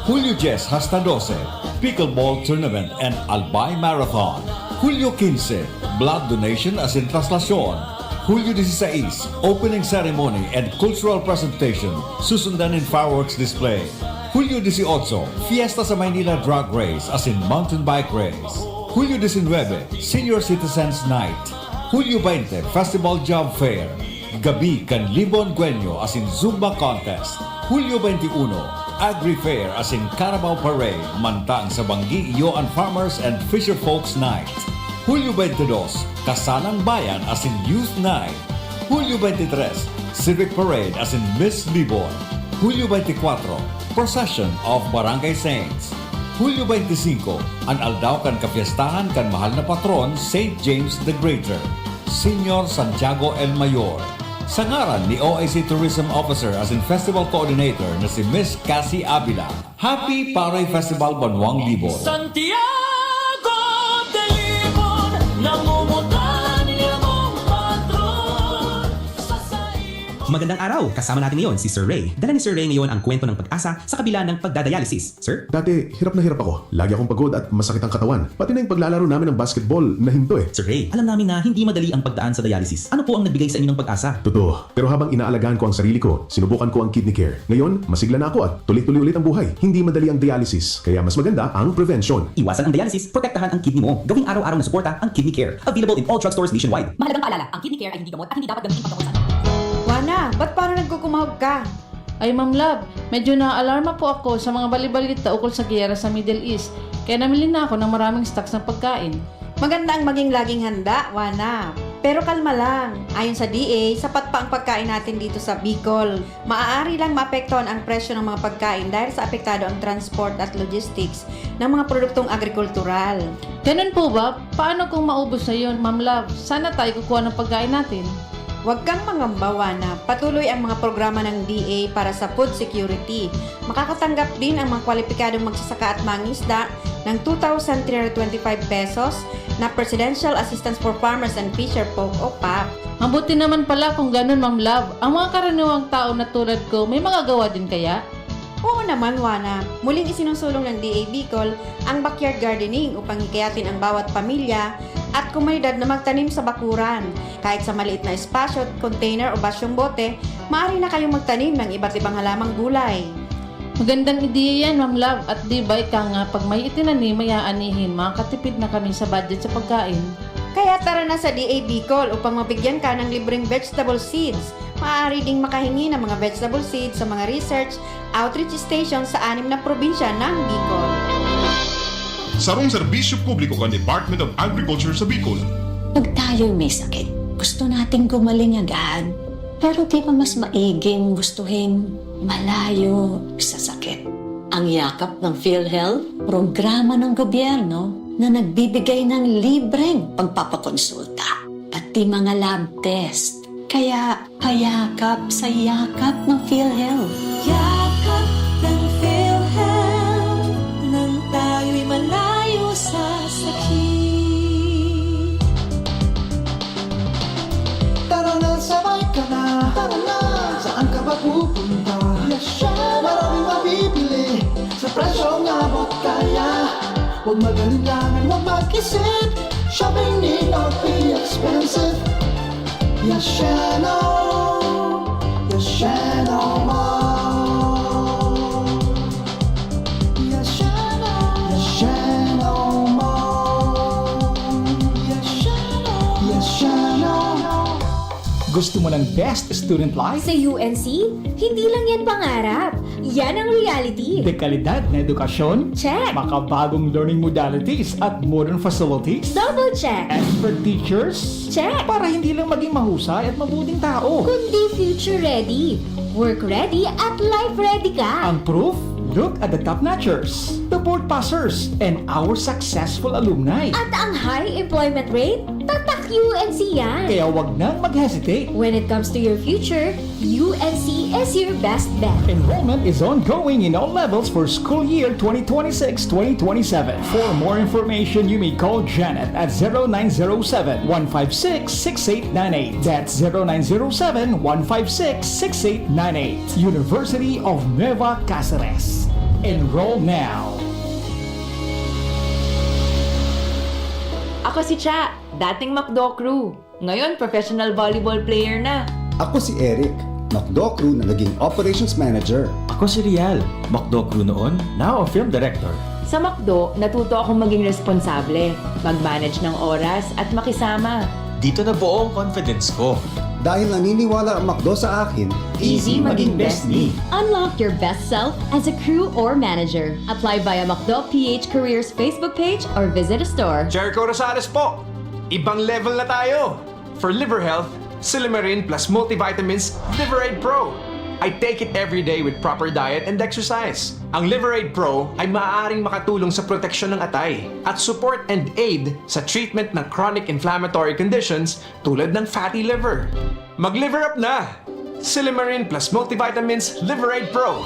Hulyo 10 hasta 12, Pickleball Tournament and Albay Marathon. Hulyo 15, Blood Donation as in Traslasyon. Hulyo 16, Opening Ceremony and Cultural Presentation, susundan in fireworks display. Hulyo 18, Fiesta sa Maynila Drag Race as in Mountain Bike Race. Hulyo 19, Senior Citizens Night. Hulyo 20, Festival Job Fair. Gabi kan Libon Gueño as in Zumba Contest. Hulyo 21, Agri Fair as in Carabao Parade, mantang sa Banggi Ioan Farmers and Fisher Folks Night. Hulyo 22, Kasanang Bayan as in Youth Night. Hulyo 23, Civic Parade as in Miss Libon. Hulyo 24, Procession of Barangay Saints. Hulyo 25, ang aldaw kan kapiestahan kan mahal na patron St. James the Greater, Senior Santiago El Mayor. Sa ngaran ni OIC Tourism Officer as in Festival Coordinator na si Miss Cassie Avila. Happy Paroy Festival Banuang Libon. Santiago del Libon, namumutan niya mong patron. Magandang araw! Kasama natin ngayon si Sir Ray. Dala ni Sir Ray ngayon ang kwento ng pag-asa sa kabila ng pagdadialysis. Sir? Dati, hirap na hirap ako. Lagi akong pagod at masakit ang katawan. Pati na yung paglalaro namin ng basketball na hinto eh. Sir Ray, alam namin na hindi madali ang pagdaan sa dialysis. Ano po ang nagbigay sa inyo ng pag-asa? Totoo. Pero habang inaalagaan ko ang sarili ko, sinubukan ko ang kidney care. Ngayon, masigla na ako at tuloy-tuloy ulit ang buhay. Hindi madali ang dialysis, kaya mas maganda ang prevention. Iwasan ang dialysis, protektahan ang kidney mo. Gawing araw-araw na suporta ang kidney care. Available in all drugstores nationwide. Mahalagang paalala, ang kidney care ay hindi gamot at hindi dapat gamitin pagkakusan. Wana, ba't parang nagkukumahog ka? Ay Ma'am Love, medyo na-alarma po ako sa mga balibalita ukol sa giyera sa Middle East. Kaya namili na ako ng maraming stocks ng pagkain. Maganda ang maging laging handa, Wana. Pero kalma lang. Ayon sa DA, sapat pa ang pagkain natin dito sa Bicol. Maaari lang maapektuhan ang presyo ng mga pagkain dahil sa apektado ang transport at logistics ng mga produktong agrikultural. Ganun po ba? Paano kung maubos na yun, Ma'am Love? Sana tayo kukuha ng pagkain natin. Huwag kang mangamba, na patuloy ang mga programa ng DA para sa food security. Makakatanggap din ang mga kwalipikadong magsasaka at mangisda ng 2,325 pesos na Presidential Assistance for Farmers and Fisherfolk o PAF. Mabuti naman pala kung ganun, Ma'am Love. Ang mga karaniwang tao na tulad ko, may magagawa din kaya? Oo naman, Wana. Muling isinusulong ng DA Bicol ang backyard gardening upang hikayatin ang bawat pamilya at komunidad na magtanim sa bakuran. Kahit sa maliit na espasyo, container o basyong bote, maaari na kayong magtanim ng iba't ibang halamang gulay. Magandang ideya yan, Ma'am Love. At di ba ika nga, pag may itinanim, may aanihin, makakatipid na kami sa budget sa pagkain. Kaya tara na sa DA Bicol upang mabigyan ka ng libreng vegetable seeds. Maaari ding makahingi ng mga vegetable seeds sa mga research outreach station sa 6 na probinsya ng Bicol. Sarong serbisyo publiko ng Department of Agriculture sa Bicol. Pag tayo'y may sakit, gusto nating gumaling agad. Pero di ba mas maiging gustuhin malayo sa sakit? Ang yakap ng PhilHealth, programa ng gobyerno na nagbibigay ng libreng pagpapakonsulta, pati mga lab test. Kaya payakap sa yakap ng PhilHealth. Yakap ng Huwag mag-alilangan, huwag mag-isip. Shopping need not be expensive. Yes, Mall. Yes, Mall. Yes, Mall. Yes, Mall. Gusto mo ng best student life? Sa UNC, hindi lang yan pangarap. Yan ang reality. Dekalidad na edukasyon? Check. Makabagong learning modalities at modern facilities? Double check. Expert teachers? Check. Para hindi lang maging mahusay at mabuting tao. Kundi future ready, work ready at life ready ka. Ang proof? Look at the top-notchers, the board passers, and our successful alumni. At ang high employment rate, tatak UNC yan. Kaya wag nang mag-hesitate. When it comes to your future, UNC is your best bet. Enrollment is ongoing in all levels for school year 2026-2027. For more information, you may call Janet at 0907-156-6898. That's 0907-156-6898. University of Nueva Cáceres. Enroll now. Ako si Cha, dating McDo crew. Ngayon, professional volleyball player na. Ako si Eric, McDo crew na naging operations manager. Ako si Rial, McDo crew noon, now a film director. Sa McDo, natuto akong maging responsable, mag-manage ng oras at makisama. Dito na buo ang confidence ko. Dahil naniniwala ang McDo sa akin, easy maging best me. Unlock your best self as a crew or manager. Apply via McDo PH Careers Facebook page or visit a store. Jericho Rosales po! Ibang level na tayo! For liver health, Silimarin plus multivitamins Liverade Pro. I take it every day with proper diet and exercise. Ang Liverade Pro ay maaaring makatulong sa proteksyon ng atay at support and aid sa treatment ng chronic inflammatory conditions tulad ng fatty liver. Mag-liver up na! Silimarin plus multivitamins Liverade Pro.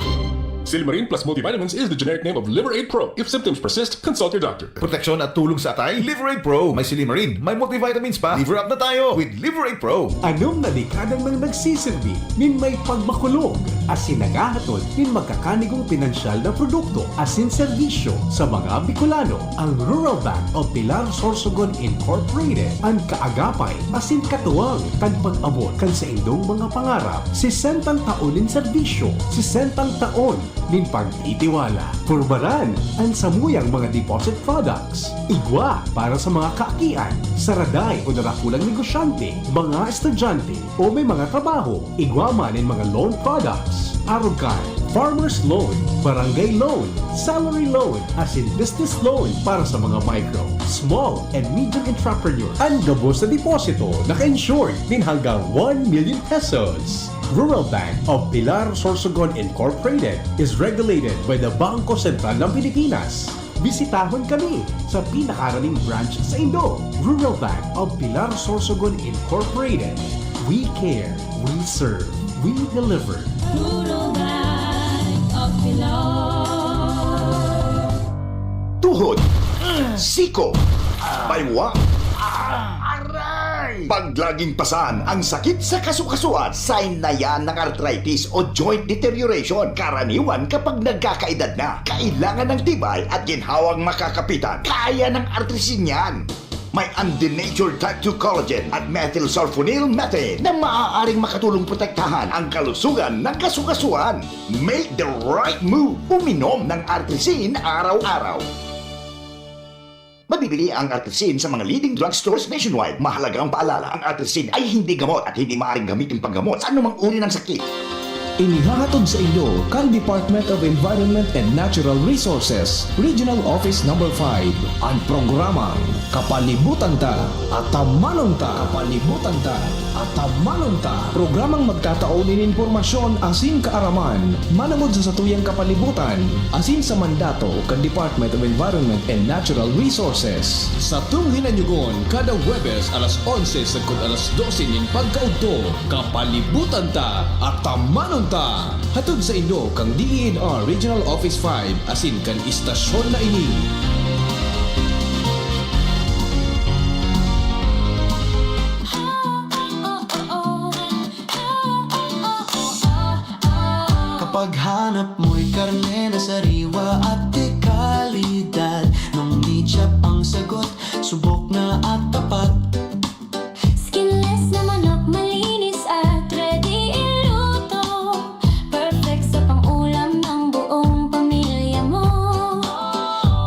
Silimarin plus multivitamins is the generic name of Liverade Pro. If symptoms persist, consult your doctor. Proteksyon at tulong sa atay, Liverade Pro. May Silimarin, may multivitamins pa. Liver up na tayo with Liverade Pro. Anom na dekadang nang nagsisilbi, nin may pagmakulog, asin nagahatod, nin magkakanigong pinansyal na produkto, asin serbisyo sa mga Bicolano. Ang Rural Bank of Pilar Sorsogon Incorporated, ang kaagapay, asin katuwang, kan pag-abot kan sa indong mga pangarap, 60 taon in serbisyo, 60 taon nin pagtitiwala. Purbaran ang samuyang mga deposit products. Igwa para sa mga kaakian, saraday o narakulang negosyante, mga estudyante o may mga trabaho. Igwa man in mga loan products. Arugan, farmer's loan, barangay loan, salary loan, as in business loan para sa mga micro, small and medium entrepreneurs. Ang gabos na deposito naka-insured din hanggang 1 million pesos. Rural Bank of Pilar Sorsogon Incorporated is regulated by the Bangko Sentral ng Pilipinas. Bisitahon kami sa pinakaraning branch sa Indo. Rural Bank of Pilar Sorsogon Incorporated. We care, we serve, we deliver. Rural Bank of Pilar. Tuhod, siko, baywa, paglaging pasan ang sakit sa kasukasuan, sign na yan ng arthritis o joint deterioration. Karaniwan kapag nagkakaedad na, kailangan ng tibay at ginhawang makakapitan. Kaya ng artrisin yan. May undenatured type 2 collagen at methylsulfonyl methane na maaaring makatulong protektahan ang kalusugan ng kasukasuan. Make the right move. Uminom ng artrisin araw-araw. Mabibili ang artrisin sa mga leading drugstores nationwide. Mahalagang paalala, ang artrisin ay hindi gamot at hindi maaaring gamitin panggamot sa anumang uri ng sakit. Inihahatod sa inyo kang Department of Environment and Natural Resources, Regional Office No. 5, ang programang Kapalibutan Ta at Tamanon Ta. Kapalibutan Ta at Tamanon Ta. Programang magtataunin informasyon asin kaaraman, manamod sa satuyang kapalibutan, asin sa mandato kang Department of Environment and Natural Resources. Sa tunghinanyugon, kada Huwebes alas 11 sagkod alas 12 nin pagkaudto, Kapalibutan Ta at Tamanon Ta. Hatod sa inyo kang DENR Regional Office 5 asin kan istasyon na ini. Kapag hanap mo'y karne na sariwa at dekalidad, nung meat-chop ang sagot, subok na at tapat. Skinless na manok, malinis at ready iluto. Perfect sa pang-ulam ng buong pamilya mo.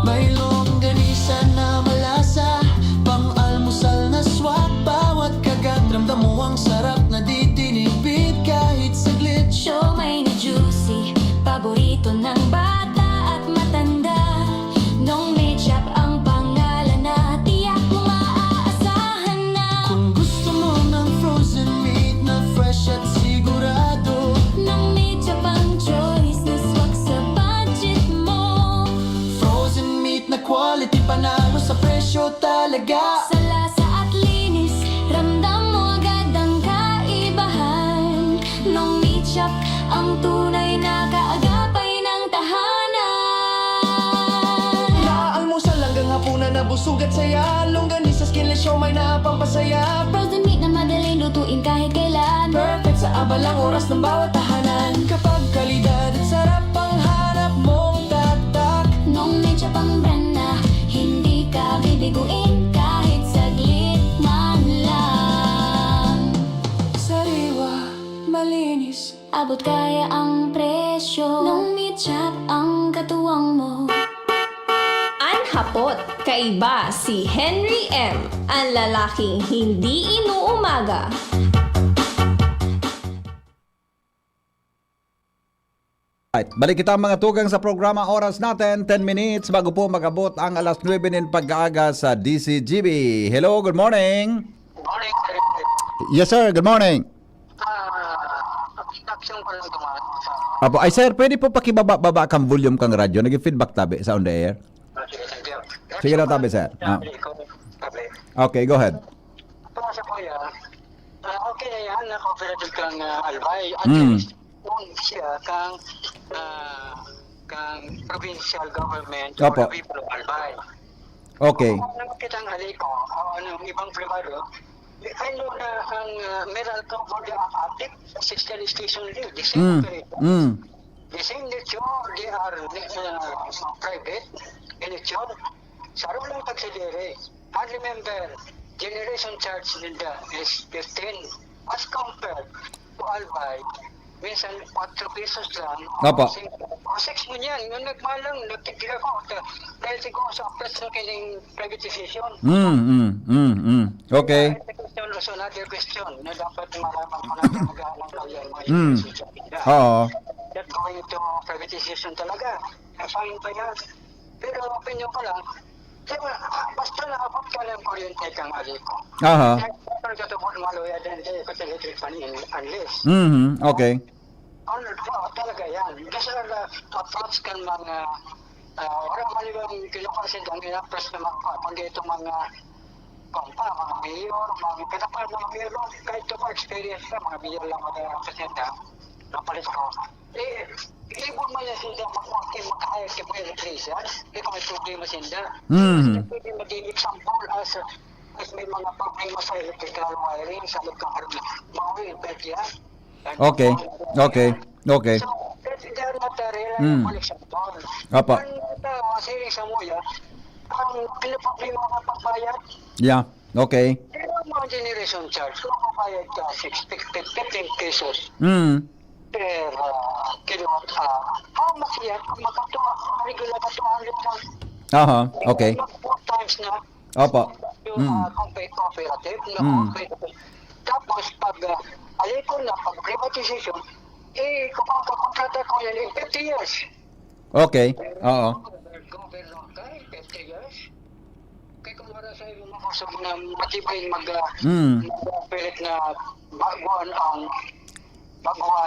May longganisa na malasa, pang-almusal na swak. Bawat kagat, ramdam mo ang sarap na di tinipid kahit saglit. Siomay na juicy, paborito ng bata at matanda. Nung meat-chop ang pangalan na tiyak mo maaasahan na. Kung gusto mo ng frozen meat na fresh at sigurado, Nung meat-chop ang choice na swak sa budget mo. frozen meat na quality, panalo sa presyo talaga. Sa lasa at linis, ramdam mo agad ang kaibahan. Nung meat-chop ang tunay na kaagapay ng tahanan. Naalmusal hanggang hapunan na busog at saya. Longganisa, skinless, siomay na pampasaya. Frozen meat na madaling lutuin kahit kailan. Perfect sa abalang oras ng bawat tahanan. Kapag kalidad at sarap ang hanap mong tatak. Nung meat-chop ang brand na hindi ka bibiguin kahit saglit man lang. Sariwa, malinis, Abot kaya ang presyo. Nung meat-chop ang katuwang mo. Anhapot, kaiba si Henry M., ang lalaking hindi inuumaga. Right, balik kita mga tugang sa programa. Oras natin 10 minutes bago po magabot ang alas 9 ng pag-aaga sa DCGB. Hello, good morning. Yes sir, good morning. Apo, ay sir, pwede po pakibaba kang volume kang radyo. Nag-feedback tabi sa on the air. Sige na tabi sir. Okay, go ahead. Sa kuya, okay na yan, na-cooperative kang albay. At kung siya kang provincial government or Opo. the people of albay. Okay. Kung nakikitang aliko, ibang privado, I know na ang Meralco Board of Active Assistant Station League, the same operator. The same nature, they are private in nature. Saro lang pagsidere. And remember, generation charge nila is 15 as compared to Albay. Minsan, 4 pesos lang. Opo. 6 mo niyan. Nung nagmalang, nagtigil ako. Dahil siguro sa press ng kining privatization. Okay. Also, another question na dapat malaman ko natin mag-aalang kaya mga university. Oo. That going to privatization talaga. Fine pa yan. Pero opinion ko lang, diba, basta nakapag ka ng kuryente kang aliko. Aha. Pero ito mo maluya din, hindi ko electric pan unless. Okay. Ano talaga yan. Kasi approach kan mga orang malibang kinukonsin ang in-approach na kundi itong mga mga mayor, mga pinapal mga mayor, kahit ito ko experience na, mga mayor lang mag-presenta, napalit ko. Ibon man yan sila makahayag kay mga electrician, hindi ko may problema sila. Pwede maging example as may mga problema sa electrical wiring, sa magkakaroon, mga will-bet yan. Okay. So, they are not really connection doon. Apa. Ang siling sa muya, ang pinaproblema ng pagbayad, Yeah. Okay. pero ang mga generation charge, kung mabayad ka 15 pesos per kilowatt hour, how much yan? Kung makatuwa, regular ka 200 lang. Aha. Okay. 4 times na Opo. yung cooperative, tapos pag aliko na, pag privatization, kung kontrata ko yan in 50 years. Okay. Oo. Governor ka in 50 years. Kaya kung wala sa iyo makusog na matibay mag-pilit na baguhan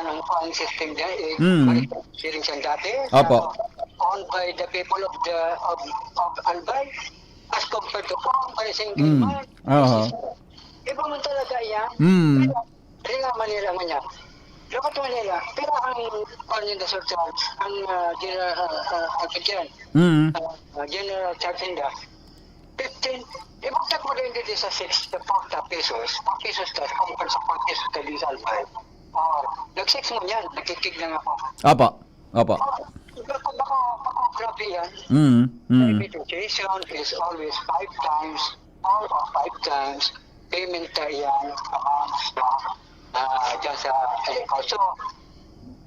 ang phone system dyan, siring siyang dati. Opo. Owned by the people of Albay as compared to owned by single man. Iba man talaga yan. Pero nga Manila man yan. Dapat Manila, pero ang the surcharge, ang general charge nila, 15. Ibagtak mo rin dito sa 6 to 40 pesos. 4 pesos ka, compared sa 4 pesos ka din sa Albay. Nag-6 mo yan, nakikig lang ako. Opo. Baka grabe yan. Education is always 5 times, 4 or 5 times payment yan amounts dyan sa ECO. So,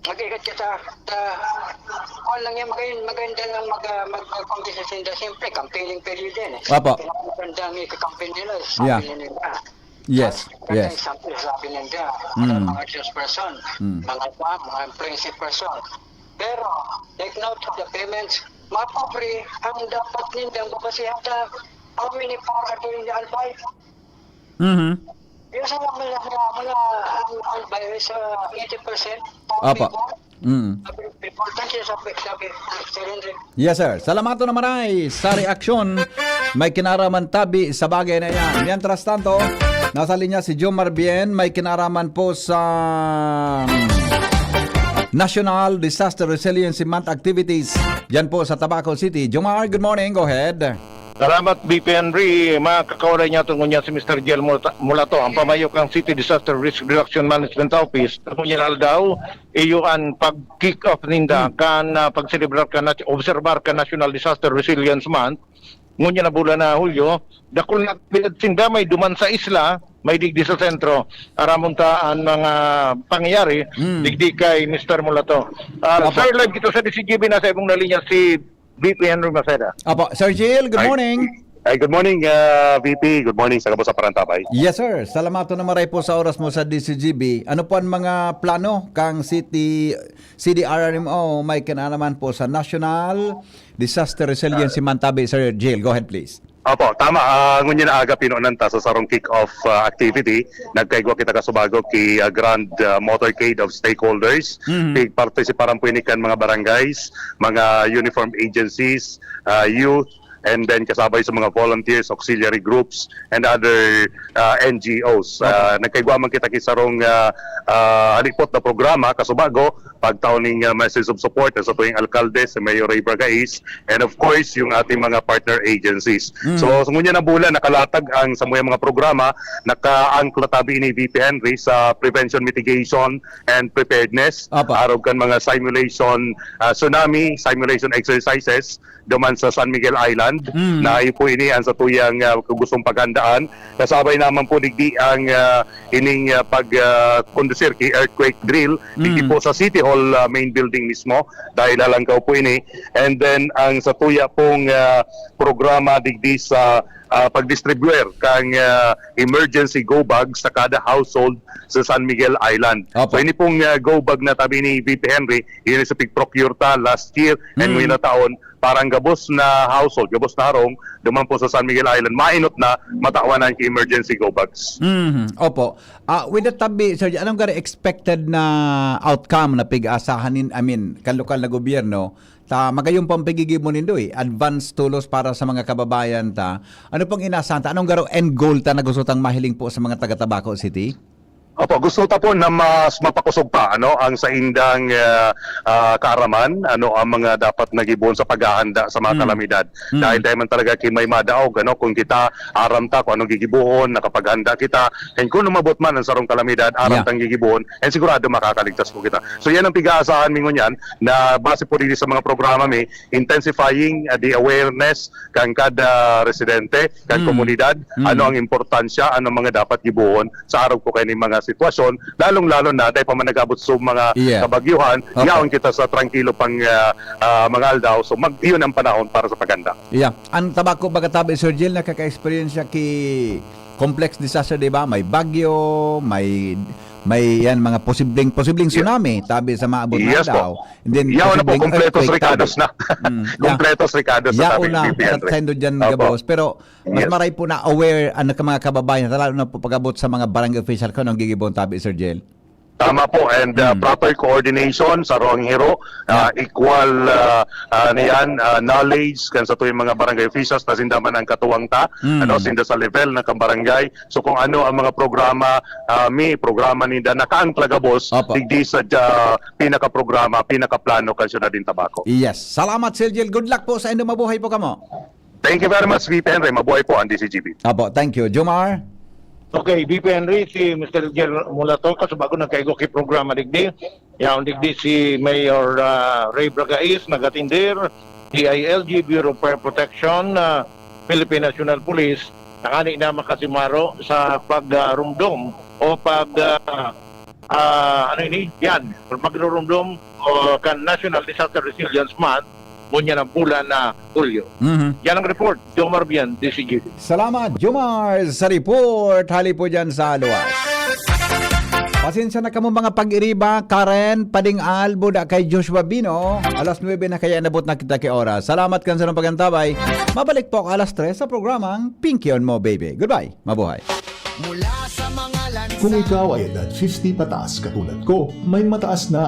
mag-igat ka sa kung lang yan, maganda lang mag-compete sa sinda. Siyempre, campaigning period din. Apo. Maganda ang ika-campaign nila. Yeah. Sabi nila. Yes, Kaya yes. example, sabi nila, mga salesperson, mga friendship person. Pero, take note of the payments, mapobre ang dapat nindang babasihan sa how many power during the albay. Yung sa mga albay sa 80%, Apa. important siya sabi Sir Henry. Yes, sir. Salamato na maray sa reaksyon. May kinaraman tabi sa bagay na yan. Mientras tanto, nasa linya si Jomar Bien. May kinaraman po sa National Disaster Resiliency Month activities. Yan po sa Tabaco City. Jomar, good morning. Go ahead. Salamat, BP Henry. Makakawalay niya tungo niya si Mr. Giel Mulato, ang pamayok ng City Disaster Risk Reduction Management Office. Tungo niya daw, iyuan pag-kick off ninda kan pag-celebrar ka na, observar ka National Disaster Resilience Month. Ngunya na bulan na Hulyo, dakol na pinagsinda may duman sa isla, may digdi sa sentro. Aramuntaan mga pangyayari, digdi kay Mr. Mulato. Sir, live dito sa DCGB na sa ibong nalinya si VP Henry Maceda. Apo, Sir Jill, good morning. Ay, good morning, VP. Good morning sa Kabusa Parantabay. Yes, sir. Salamato na maray po sa oras mo sa DCGB. Ano po ang mga plano kang CDRRMO may kinalaman po sa National Disaster Resiliency Month? Sir Jill, go ahead please. Opo, tama. Ngunyan na aga pinunanta sa sarong kick-off activity. Nagkaigwa kita kasubago ki grand motorcade of stakeholders. Participaran po inikan mga barangays, mga uniform agencies, youth, and then kasabay sa mga volunteers, auxiliary groups, and other NGOs. Nagkaigwa man kita kisarong halipot na programa kasubago, pagtauning message of support sa tuwing alkalde, si Mayor Ray Bragais, and of course, yung ating mga partner agencies. So, sa ngunyan na bulan, nakalatag ang sa mga programa, naka-angkla tabi ni VP Henry sa prevention, mitigation, and preparedness. Araw kan mga simulation, tsunami, simulation exercises, duman sa San Miguel Island, na ipo ini ang sa tuyang gustong paghandaan. Kasabay naman po digdi ang ining pag-kondusir ki earthquake drill, digdi po sa City Hall main building mismo, dahil lalangkaw po ini. And then ang sa tuya pong programa digdi sa pag-distribuer kang emergency go bag sa kada household sa San Miguel Island. So ini pong go bag na tabi ni VP Henry, yun sa pig-procure ta last year and ngayon na taon, parang gabos na household, gabos na harong, duman po sa San Miguel Island, mainot na matawanan ki emergency go bags. Opo. With the tabi, sir, anong gari expected na outcome na pig-asahanin, kan lokal na gobyerno, magayong pampigigib mo nindo advance tulos para sa mga kababayan ta. Ano pong inasahan ta? Anong garo end goal ta na gusto tang mahiling po sa mga taga Tabaco City? Opo, gusto ta po na mas mapakusog pa ang sa indang kaaraman, ang mga dapat nagibon sa paghahanda sa mga kalamidad. Dahil tayo man talaga may madaog, kung kita aram ta kung anong gigibuhon, nakapaghanda kita, and kung lumabot man ang sarong kalamidad, aram tang gigibuhon, and sigurado makakaligtas po kita. So yan ang pig-aasahan mingon yan, na base po dito sa mga programa intensifying the awareness kang kada residente, kang komunidad, ano ang importansya, ano mga dapat gibuhon sa araw po kayo ng mga sitwasyon, lalong-lalo na dahil pa man nag-abot sa mga kabagyuhan, yaon kita sa tranquilo pang mga aldaw. So yun ang panahon para sa paganda. Ang Tabaco Bagatabi, Sir Jill, nakaka-experience siya ki complex disaster, di ba? May bagyo, may yan mga posibleng tsunami tabi sa maabot na daw. And then na po kompletos recados na. Kompletos recados sa tabi na sendo diyan gabos, pero mas maray po na aware ang mga kababayan lalo na po pag-abot sa mga barangay official ko nang gigibon tabi, Sir Jill. Tama po, and proper coordination sa roang hero, equal knowledge kan sa tuwing mga barangay officials na sindaman ang katuwang ta, sinda sa level ng barangay. So kung ano ang mga programa, may programa ninda nakaangklagabos, digdi sa pinaka-programa, pinaka-plano kansyo na din Tabaco. Yes. Salamat, Sir Jill. Good luck po sa inyo. Mabuhay po kamo. Thank you very much, VP Henry. Mabuhay po ang DCGB. Thank you. Jomar? Okay, VP Henry, si Mr. Giel Mulato, kasubago nagkaigo ki programa digdi. Yaon digdi si Mayor Ray Bragais, nagatindir. DILG, Bureau of Fire Protection, Philippine National Police, nakani na makasimaro sa pagrumdum o magrurumdum o kan National Disaster Resilience Month ngunya ng bulan na Hulyo. Yan ang report. Jomar Bian, DCGB. Salamat, Jomar, sa report. Hali po dyan sa luwas. Pasensya na kamo mga pag-iriba, Karen, Pading Albo da kay Joshua Bino. Alas 9 na kaya nabot na kita kay oras. Salamat kan sa ng pagantabay. Mabalik po ako alas 3 sa programang Pinky on Mo Baby. Goodbye. Mabuhay. Kung ikaw ay edad 50 pataas katulad ko, may mataas na